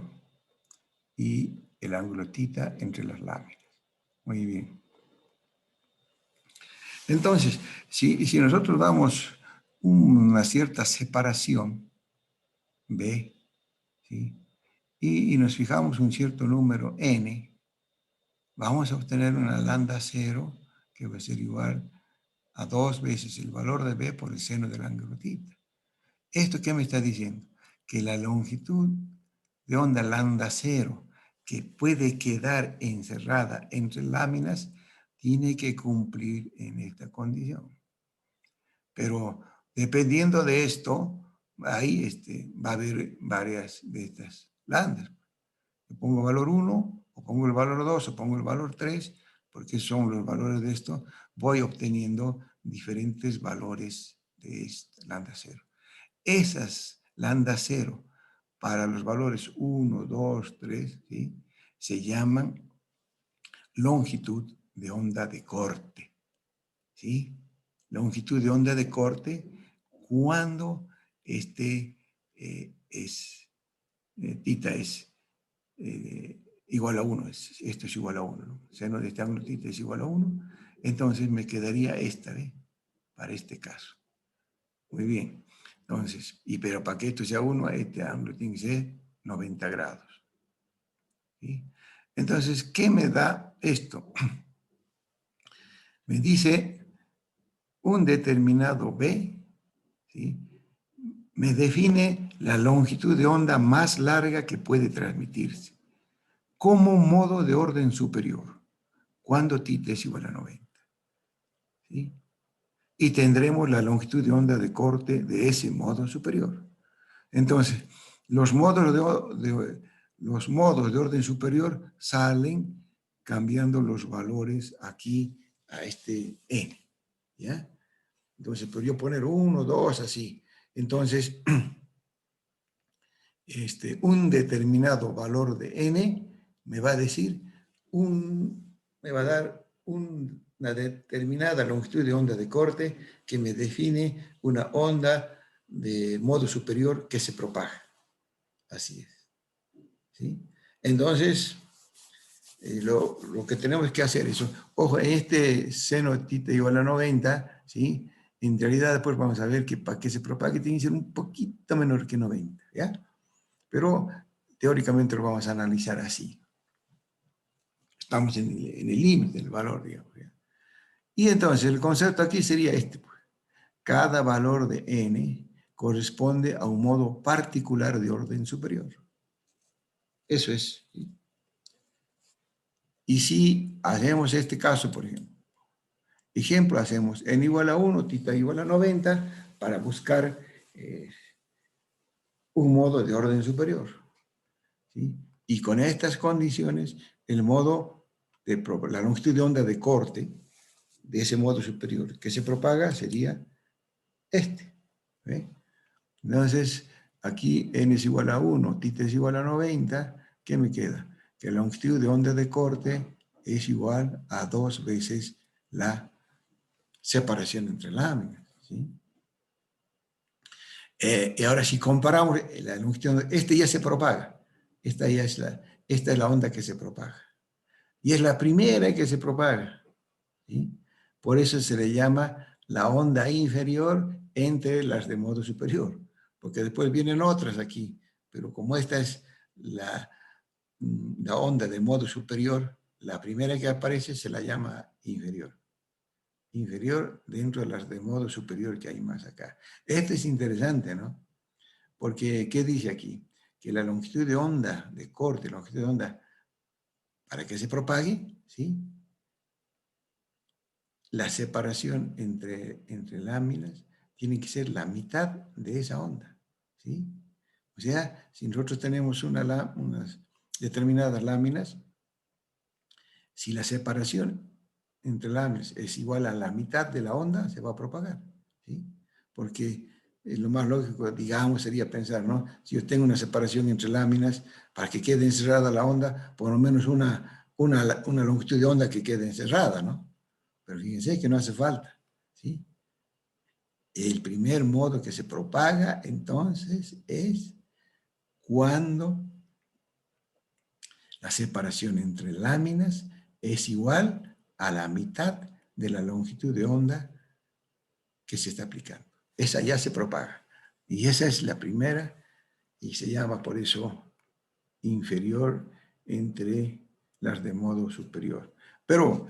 y el ángulo θ entre las láminas. Muy bien. Entonces, si nosotros damos una cierta separación, B, ¿sí? Y nos fijamos un cierto número n, vamos a obtener una lambda cero que va a ser igual a 2 veces el valor de b por el seno del ángulo θ. ¿Esto qué me está diciendo? Que la longitud de onda lambda cero que puede quedar encerrada entre láminas tiene que cumplir en esta condición. Pero dependiendo de esto, ahí va a haber varias de estas lambdas. Yo pongo valor 1, o pongo el valor 2, o pongo el valor 3, porque son los valores de esto, voy obteniendo diferentes valores de esta lambda cero. Esas lambda cero para los valores 1, 2, 3, ¿sí? Se llaman longitud de onda de corte, ¿sí? Longitud de onda de corte cuando θ es igual a 1, esto es igual a 1, ¿no? O sea, no, este ángulo θ es igual a 1, entonces me quedaría esta, ¿ve? Para este caso. Muy bien. Entonces, pero para que esto sea 1, este ángulo tiene que ser 90 grados. ¿Sí? Entonces, ¿qué me da esto? Me dice un determinado B, ¿sí? Me define la longitud de onda más larga que puede transmitirse como modo de orden superior, cuando θ es igual a 90. ¿Sí? Y tendremos la longitud de onda de corte de ese modo superior. Entonces, los modos de orden superior salen cambiando los valores aquí a este n, ¿ya? Entonces, podría poner 1, 2, así. Entonces, un determinado valor de n me va a decir me va a dar una determinada longitud de onda de corte que me define una onda de modo superior que se propaga. Así es. ¿Sí? Entonces, lo que tenemos que hacer es, ojo, en este seno θ igual a 90, ¿sí? En realidad después vamos a ver que para que se propague tiene que ser un poquito menor que 90, ¿ya? Pero teóricamente lo vamos a analizar así. Estamos en el límite del valor, digamos, ¿ya? Y entonces el concepto aquí sería este, pues. Cada valor de n corresponde a un modo particular de orden superior. Eso es. Y si hacemos este caso, por ejemplo, ejemplo, hacemos n igual a 1, θ igual a 90, para buscar un modo de orden superior. ¿Sí? Y con estas condiciones, el modo de la longitud de onda de corte de ese modo superior que se propaga sería este. ¿Ve? Entonces, aquí n es igual a 1, θ es igual a 90, ¿qué me queda? Que la longitud de onda de corte es igual a 2 veces la separación entre láminas. ¿Sí? Y ahora si comparamos la longitud, este ya se propaga. Esta es la onda que se propaga. Y es la primera que se propaga. ¿Sí? Por eso se le llama la onda inferior entre las de modo superior. Porque después vienen otras aquí. Pero como esta es la onda de modo superior, la primera que aparece se la llama inferior. Inferior dentro de las de modo superior que hay más acá. Esto es interesante, ¿no? Porque, ¿qué dice aquí? Que la longitud de onda, de corte, la longitud de onda, para que se propague, ¿sí? La separación entre láminas tiene que ser la mitad de esa onda, ¿sí? O sea, si nosotros tenemos unas determinadas láminas, si la separación entre láminas es igual a la mitad de la onda, se va a propagar, ¿sí? Porque lo más lógico, digamos, sería pensar, ¿no? Si yo tengo una separación entre láminas, para que quede encerrada la onda, por lo menos una longitud de onda que quede encerrada, ¿no? Pero fíjense que no hace falta, ¿sí? El primer modo que se propaga, entonces, es cuando la separación entre láminas es igual a la mitad de la longitud de onda que se está aplicando. Esa ya se propaga. Y esa es la primera, y se llama por eso inferior entre las de modo superior. Pero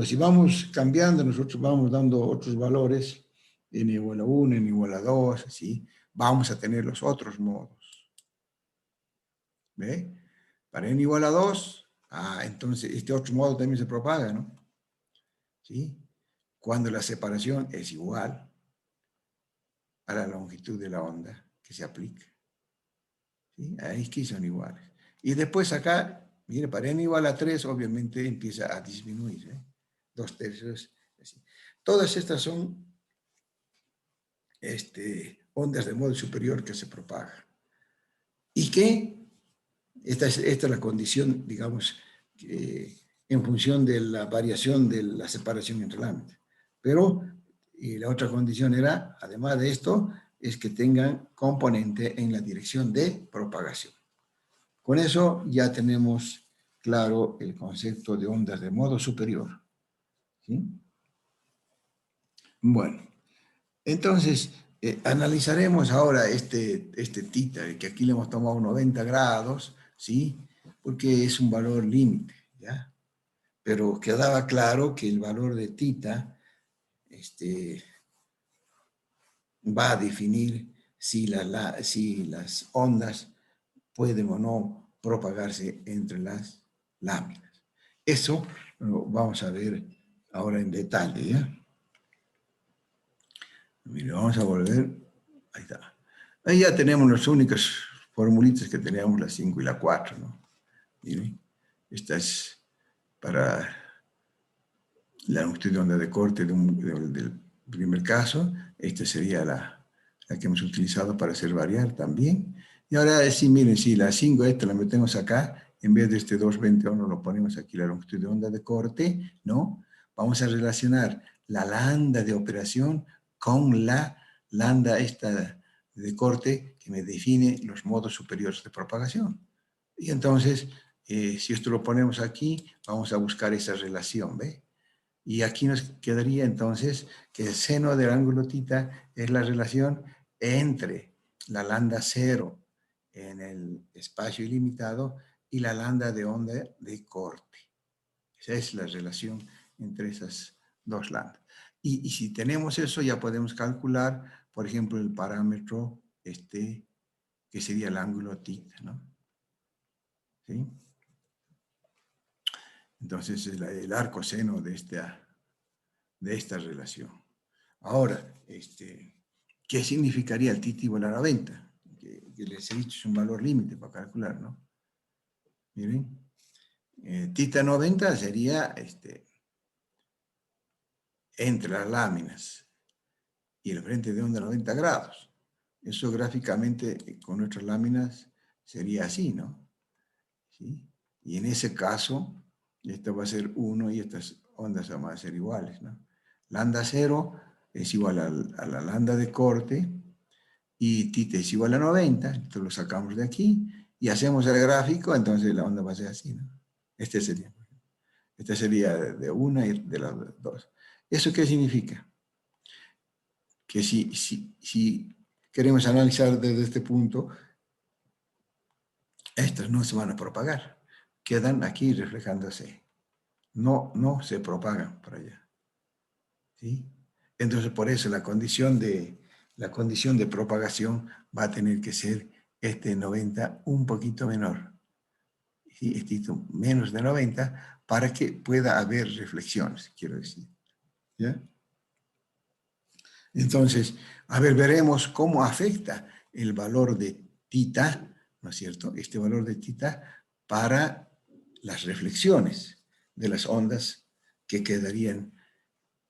si vamos cambiando, nosotros vamos dando otros valores, n igual a 1, n igual a 2, así, vamos a tener los otros modos. ¿Ve? Para n igual a 2, entonces este otro modo también se propaga, ¿no? ¿Sí? Cuando la separación es igual a la longitud de la onda que se aplica. ¿Sí? Ahí que son iguales. Y después acá, mire, para n igual a 3, obviamente empieza a disminuir, ¿eh? 2/3, así. Todas estas son ondas de modo superior que se propagan. Y que esta es la condición, digamos, en función de la variación de la separación entre láminas. Pero, y la otra condición era, además de esto, es que tengan componente en la dirección de propagación. Con eso ya tenemos claro el concepto de ondas de modo superior. ¿Sí? Bueno, entonces analizaremos ahora este θ, que aquí le hemos tomado 90 grados, ¿sí? Porque es un valor límite, ¿ya? Pero quedaba claro que el valor de θ va a definir si las ondas pueden o no propagarse entre las láminas. Eso lo vamos a ver ahora en detalle, ¿ya? Mire, vamos a volver. Ahí está. Ahí ya tenemos las únicas formulitas que teníamos, la 5 y la 4, ¿no? Mire, esta es para la longitud de onda de corte del primer caso. Esta sería la que hemos utilizado para hacer variar también. Y ahora sí, miren, si la 5 esta la metemos acá, en vez de este 221 lo ponemos aquí la longitud de onda de corte, ¿no? Vamos a relacionar la lambda de operación con la lambda esta de corte que me define los modos superiores de propagación. Y entonces, si esto lo ponemos aquí, vamos a buscar esa relación, ¿ve? Y aquí nos quedaría entonces que el seno del ángulo θ es la relación entre la lambda cero en el espacio ilimitado y la lambda de onda de corte. Esa es la relación entre esas dos lambdas. Y si tenemos eso, ya podemos calcular, por ejemplo, el parámetro que sería el ángulo θ, ¿no? ¿Sí? Entonces, el arco seno de de esta relación. Ahora, ¿qué significaría el θ igual a 90? Que les he dicho es un valor límite para calcular, ¿no? Miren, θ 90 sería entre las láminas y el frente de onda 90 grados. Eso gráficamente con nuestras láminas sería así, ¿no? ¿Sí? Y en ese caso, esto va a ser 1 y estas ondas van a ser iguales, ¿no? Lambda 0 es igual a la lambda de corte y θ es igual a 90, entonces lo sacamos de aquí y hacemos el gráfico, entonces la onda va a ser así, ¿no? Este sería de una y de las dos. ¿Eso qué significa? Que si queremos analizar desde este punto, estas no se van a propagar, quedan aquí reflejándose, no se propagan para allá, ¿sí? Entonces por eso la condición de propagación va a tener que ser 90 un poquito menor, ¿sí? Menos de 90 para que pueda haber reflexiones, quiero decir, ¿ya? Entonces, a ver, veremos cómo afecta el valor de θ, ¿no es cierto? Este valor de θ para las reflexiones de las ondas que quedarían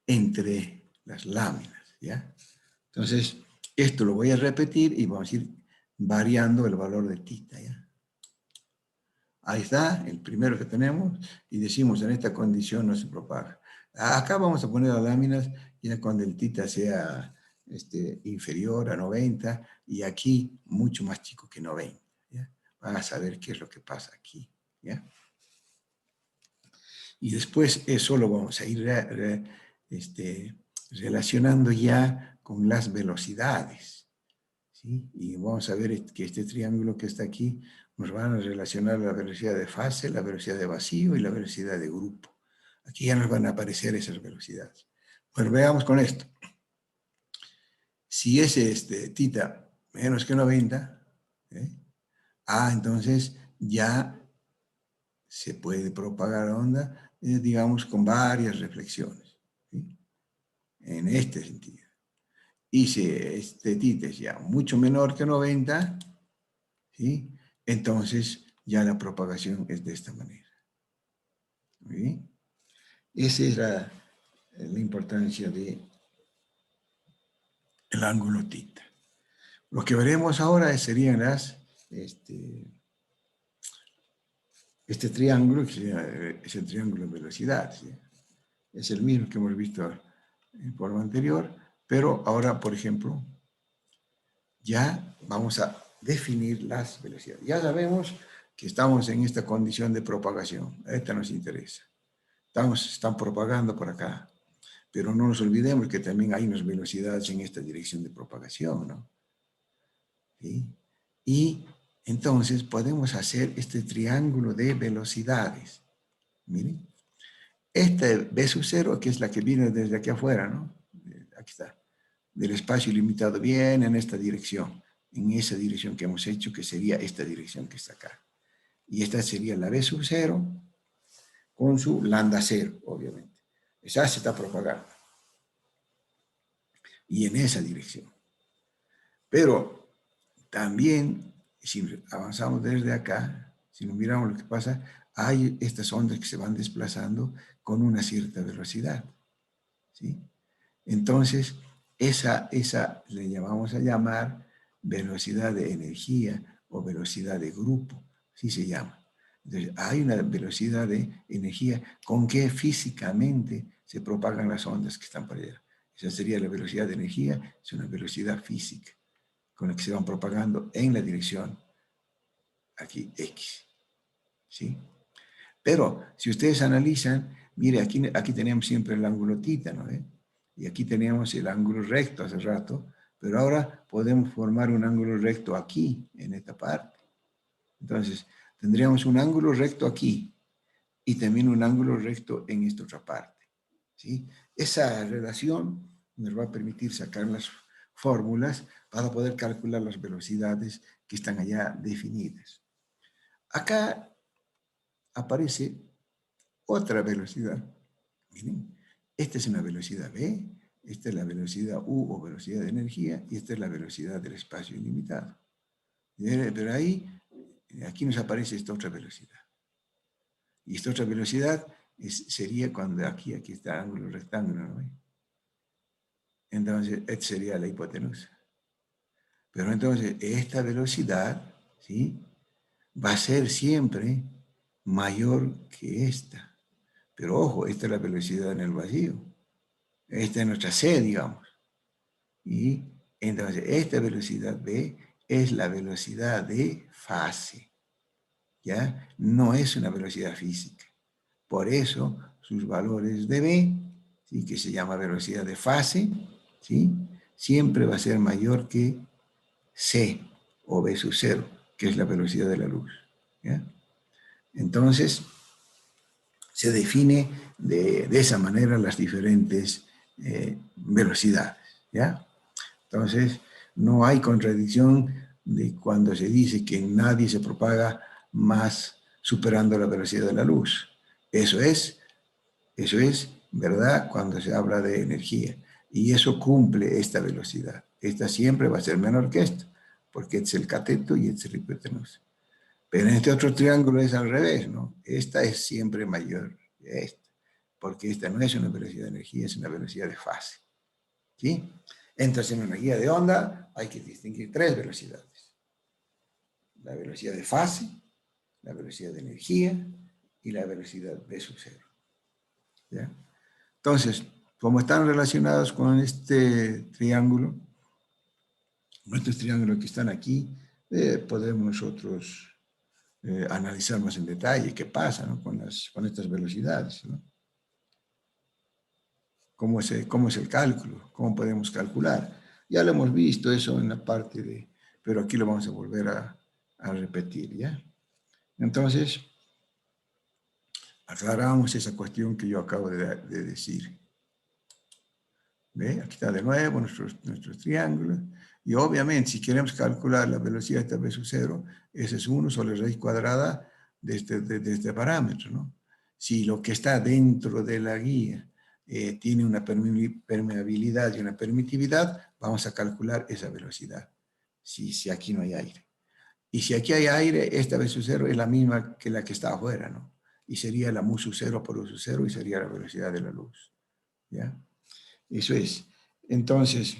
entre las láminas, ¿ya? Entonces, esto lo voy a repetir y vamos a ir variando el valor de θ, ¿ya? Ahí está, el primero que tenemos, y decimos en esta condición no se propaga. Acá vamos a poner las láminas ya cuando el θ sea inferior a 90 y aquí mucho más chico que 90. ¿Ya? Van a saber qué es lo que pasa aquí. ¿Ya? Y después eso lo vamos a ir relacionando ya con las velocidades. ¿Sí? Y vamos a ver que este triángulo que está aquí nos van a relacionar la velocidad de fase, la velocidad de vacío y la velocidad de grupo. Aquí ya nos van a aparecer esas velocidades. Bueno, veamos con esto. Si es θ menos que 90, entonces ya se puede propagar onda, digamos, con varias reflexiones, ¿sí? En este sentido. Y si θ es ya mucho menor que 90, ¿sí? Entonces ya la propagación es de esta manera. ¿Sí? Esa es la importancia del ángulo θ. Lo que veremos ahora serían este triángulo, que es el triángulo de velocidad. ¿Sí? Es el mismo que hemos visto en forma anterior, pero ahora, por ejemplo, ya vamos a definir las velocidades. Ya sabemos que estamos en esta condición de propagación. Esta nos interesa. Están propagando por acá. Pero no nos olvidemos que también hay unas velocidades en esta dirección de propagación, ¿no? ¿Sí? Y entonces podemos hacer este triángulo de velocidades. Miren. Esta B sub 0, que es la que viene desde aquí afuera, ¿no? Aquí está. Del espacio ilimitado, bien en esta dirección. En esa dirección que hemos hecho, que sería esta dirección que está acá. Y esta sería la B sub 0 con su lambda 0, obviamente. Esa se está propagando. Y en esa dirección. Pero también, si avanzamos desde acá, si nos miramos lo que pasa, hay estas ondas que se van desplazando con una cierta velocidad. ¿Sí? Entonces, esa le vamos a llamar velocidad de energía o velocidad de grupo, así se llama. Entonces, hay una velocidad de energía con que físicamente se propagan las ondas que están por allá. Esa sería la velocidad de energía, es una velocidad física con la que se van propagando en la dirección aquí X. ¿Sí? Pero si ustedes analizan, mire, aquí tenemos siempre el ángulo θ, ¿no? Y aquí teníamos el ángulo recto hace rato, pero ahora podemos formar un ángulo recto aquí, en esta parte. Entonces, tendríamos un ángulo recto aquí y también un ángulo recto en esta otra parte. ¿Sí? Esa relación nos va a permitir sacar las fórmulas para poder calcular las velocidades que están allá definidas. Acá aparece otra velocidad. Miren, Esta es una velocidad v, esta es la velocidad u o velocidad de energía, y esta es la velocidad del espacio ilimitado. Pero ahí, aquí nos aparece esta otra velocidad. Y esta otra velocidad sería cuando aquí está ángulo rectángulo, ¿no? Entonces, esta sería la hipotenusa. Pero entonces, esta velocidad, ¿sí?, va a ser siempre mayor que esta. Pero ojo, esta es la velocidad en el vacío. Esta es nuestra C, digamos. Y entonces, esta velocidad v es la velocidad de fase. ¿Ya? No es una velocidad física. Por eso, sus valores de v, ¿sí?, que se llama velocidad de fase, ¿sí?, siempre va a ser mayor que c, o v sub 0, que es la velocidad de la luz. ¿Ya? Entonces, se define de esa manera las diferentes velocidades. ¿Ya? Entonces, no hay contradicción de cuando se dice que nadie se propaga más superando la velocidad de la luz. Eso es verdad cuando se habla de energía. Y eso cumple esta velocidad. Esta siempre va a ser menor que esta, porque este es el cateto y este es la hipotenusa. Pero en este otro triángulo es al revés, ¿no? Esta es siempre mayor que esta, porque esta no es una velocidad de energía, es una velocidad de fase. ¿Sí? Entonces, en una guía de onda hay que distinguir tres velocidades. La velocidad de fase, la velocidad de energía y la velocidad v sub 0. ¿Ya? Entonces, como están relacionados con este triángulo, nuestros triángulos que están aquí, podemos nosotros analizar más en detalle qué pasa, ¿no?, con estas velocidades, ¿no? ¿Cómo es el cálculo? ¿Cómo podemos calcular? Ya lo hemos visto eso en la parte de... Pero aquí lo vamos a volver a repetir, ¿ya? Entonces, aclaramos esa cuestión que yo acabo de decir. ¿Ve? Aquí está de nuevo nuestros triángulos. Y obviamente, si queremos calcular la velocidad de v sub 0, ese es 1 sobre la raíz cuadrada de este parámetro, ¿no? Si lo que está dentro de la guía tiene una permeabilidad y una permitividad, vamos a calcular esa velocidad, si aquí no hay aire. Y si aquí hay aire, esta v sub 0 es la misma que la que está afuera, ¿no? Y sería la mu sub 0 por u sub 0 y sería la velocidad de la luz. ¿Ya? Eso es. Entonces,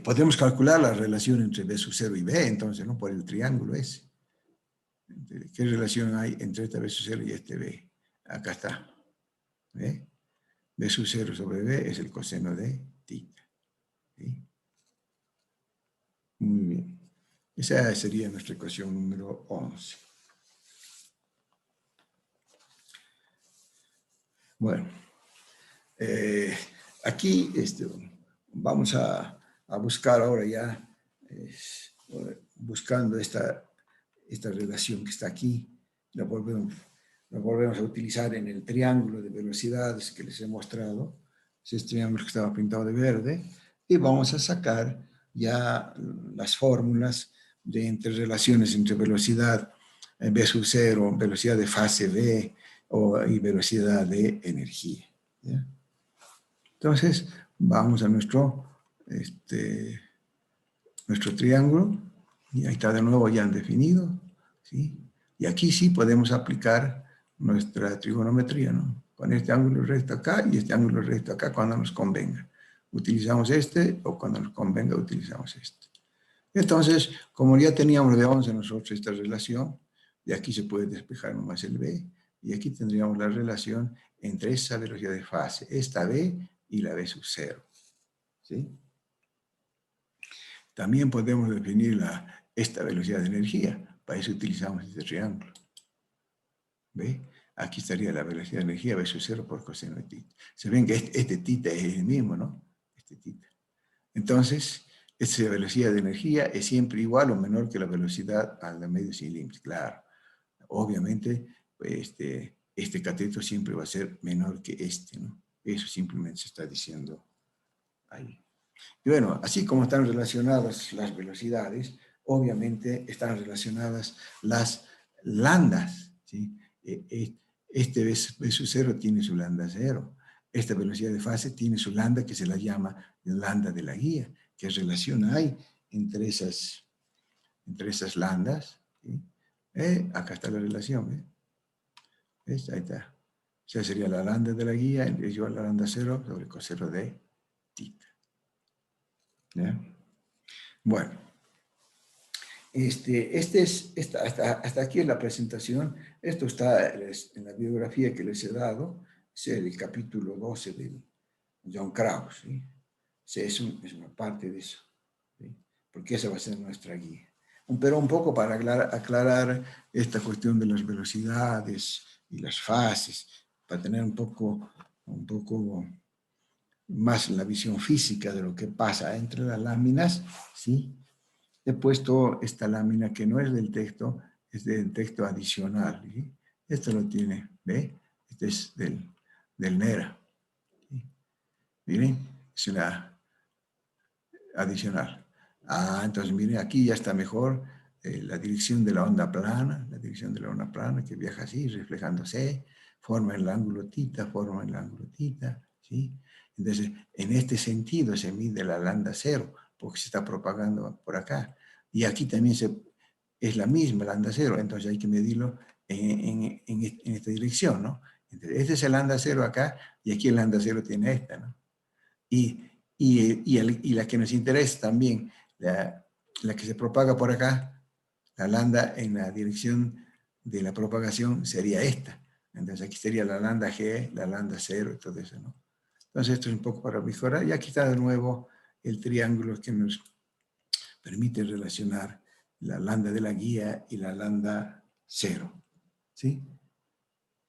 podemos calcular la relación entre v sub 0 y v, entonces, ¿no?, por el triángulo ese. ¿Qué relación hay entre esta v sub 0 y este v? Acá está. ¿Ve? V sub 0 sobre v es el coseno de θ. ¿Sí? Muy bien. Esa sería nuestra ecuación número 11. Bueno, aquí vamos a buscar ahora ya, buscando esta relación que está aquí, la volvemos a utilizar en el triángulo de velocidades que les he mostrado, ese triángulo que estaba pintado de verde, y vamos a sacar ya las fórmulas de interrelaciones entre velocidad v sub 0, velocidad de fase v y velocidad de energía. ¿Ya? Entonces, vamos a nuestro triángulo, y ahí está de nuevo ya definido, ¿sí? Y aquí sí podemos aplicar nuestra trigonometría, ¿no? Con este ángulo recto acá y este ángulo recto acá cuando nos convenga. Utilizamos este, o cuando nos convenga utilizamos este. Entonces, como ya teníamos de 11 nosotros esta relación, de aquí se puede despejar nomás el v, y aquí tendríamos la relación entre esa velocidad de fase, esta v y la v sub 0. ¿Sí? También podemos definir esta velocidad de energía. Para eso utilizamos este triángulo. ¿Ve? Aquí estaría la velocidad de energía v sub 0 por coseno de θ. Se ven que este θ es el mismo, ¿no? Este θ. Entonces, esta velocidad de energía es siempre igual o menor que la velocidad a la medio sin límites. Claro, obviamente, este cateto siempre va a ser menor que este, ¿no? Eso simplemente se está diciendo ahí. Y bueno, así como están relacionadas las velocidades, obviamente están relacionadas las lambdas, ¿sí? Este V sub 0 tiene su lambda 0. Esta velocidad de fase tiene su lambda que se la llama lambda de la guía. ¿Qué relación hay entre esas lambdas? ¿Sí? Acá está la relación. ¿Ves? Ahí está. O sea, sería la lambda de la guía es igual a la lambda 0 sobre coseno de tita. ¿Ya? Bueno, hasta aquí es la presentación. Esto está en la biografía que les he dado, es el capítulo 12 de John Krauss. ¿Sí? O sea, es una parte de eso, ¿sí? Porque esa va a ser nuestra guía. Pero un poco para aclarar esta cuestión de las velocidades y las fases, para tener un poco más la visión física de lo que pasa entre las láminas, ¿sí? He puesto esta lámina que no es del texto, es del texto adicional. ¿Sí? Esto lo tiene, ¿ve? Este es del NERA. ¿Sí? Miren, es la adicional. Entonces miren, aquí ya está mejor la dirección de la onda plana, que viaja así, reflejándose, forma el ángulo tita, ¿sí? Entonces, en este sentido se mide la lambda 0, porque se está propagando por acá. Y aquí también es la misma lambda 0, entonces hay que medirlo en esta dirección, ¿no? Entonces, este es el lambda 0 acá, y aquí el lambda 0 tiene esta, ¿no? Y la que nos interesa también, la que se propaga por acá, la lambda en la dirección de la propagación sería esta. Entonces aquí sería la lambda G, la lambda 0 y todo eso, ¿no? Entonces esto es un poco para mejorar. Y aquí está de nuevo el triángulo que nos permite relacionar la lambda de la guía y la lambda 0. ¿Sí?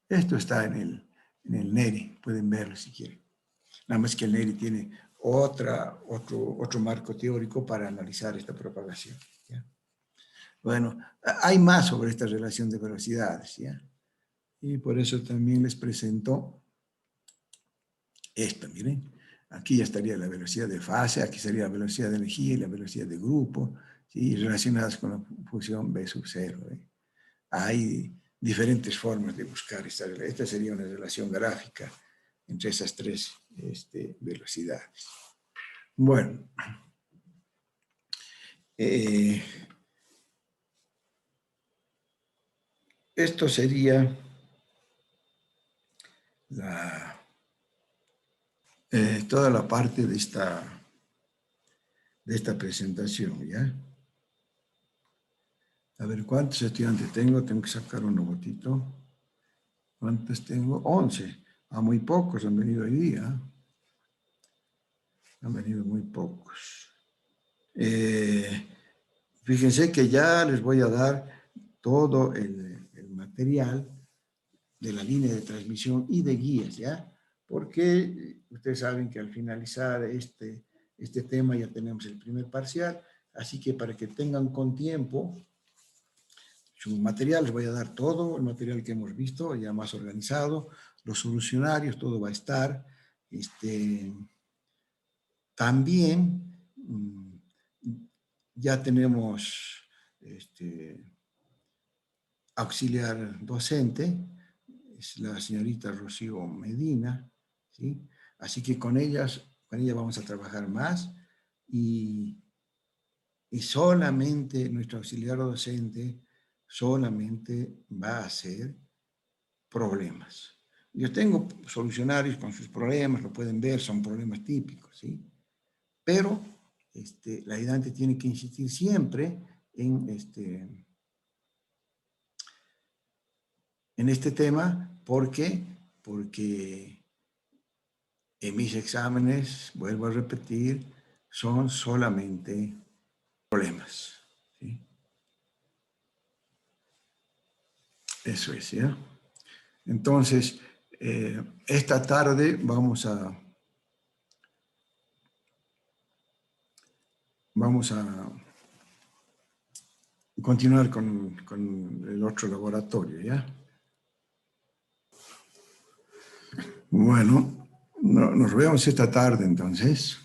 Esto está en el NERI, pueden verlo si quieren. Nada más que el NERI tiene otro marco teórico para analizar esta propagación. ¿Ya? Bueno, hay más sobre esta relación de velocidades, ¿ya? Y por eso también les presento esto, miren. Aquí ya estaría la velocidad de fase, aquí sería la velocidad de energía y la velocidad de grupo, ¿sí? Relacionadas con la función V sub 0. Hay diferentes formas de buscar esta sería una relación gráfica entre esas tres velocidades. Bueno, esto sería toda la parte de esta presentación, ¿ya? A ver, ¿cuántos estudiantes tengo? Tengo que sacar un robotito. ¿Cuántos tengo? 11. Muy pocos han venido hoy día. Han venido muy pocos. Fíjense que ya les voy a dar todo el material de la línea de transmisión y de guías, ¿ya? Porque ustedes saben que al finalizar este tema ya tenemos el primer parcial, así que para que tengan con tiempo su material, les voy a dar todo el material que hemos visto, ya más organizado, los solucionarios, todo va a estar. También ya tenemos auxiliar docente, es la señorita Rocío Medina, ¿sí? Así que con ella vamos a trabajar más y solamente nuestro auxiliar docente solamente va a hacer problemas. Yo tengo solucionarios con sus problemas, lo pueden ver, son problemas típicos, ¿sí? Pero la ayudante tiene que insistir siempre en este tema. ¿Por qué? Porque en mis exámenes, vuelvo a repetir, son solamente problemas. ¿Sí? Eso es, ¿ya? Entonces, esta tarde vamos a continuar con el otro laboratorio, ¿ya? Bueno, nos vemos esta tarde entonces.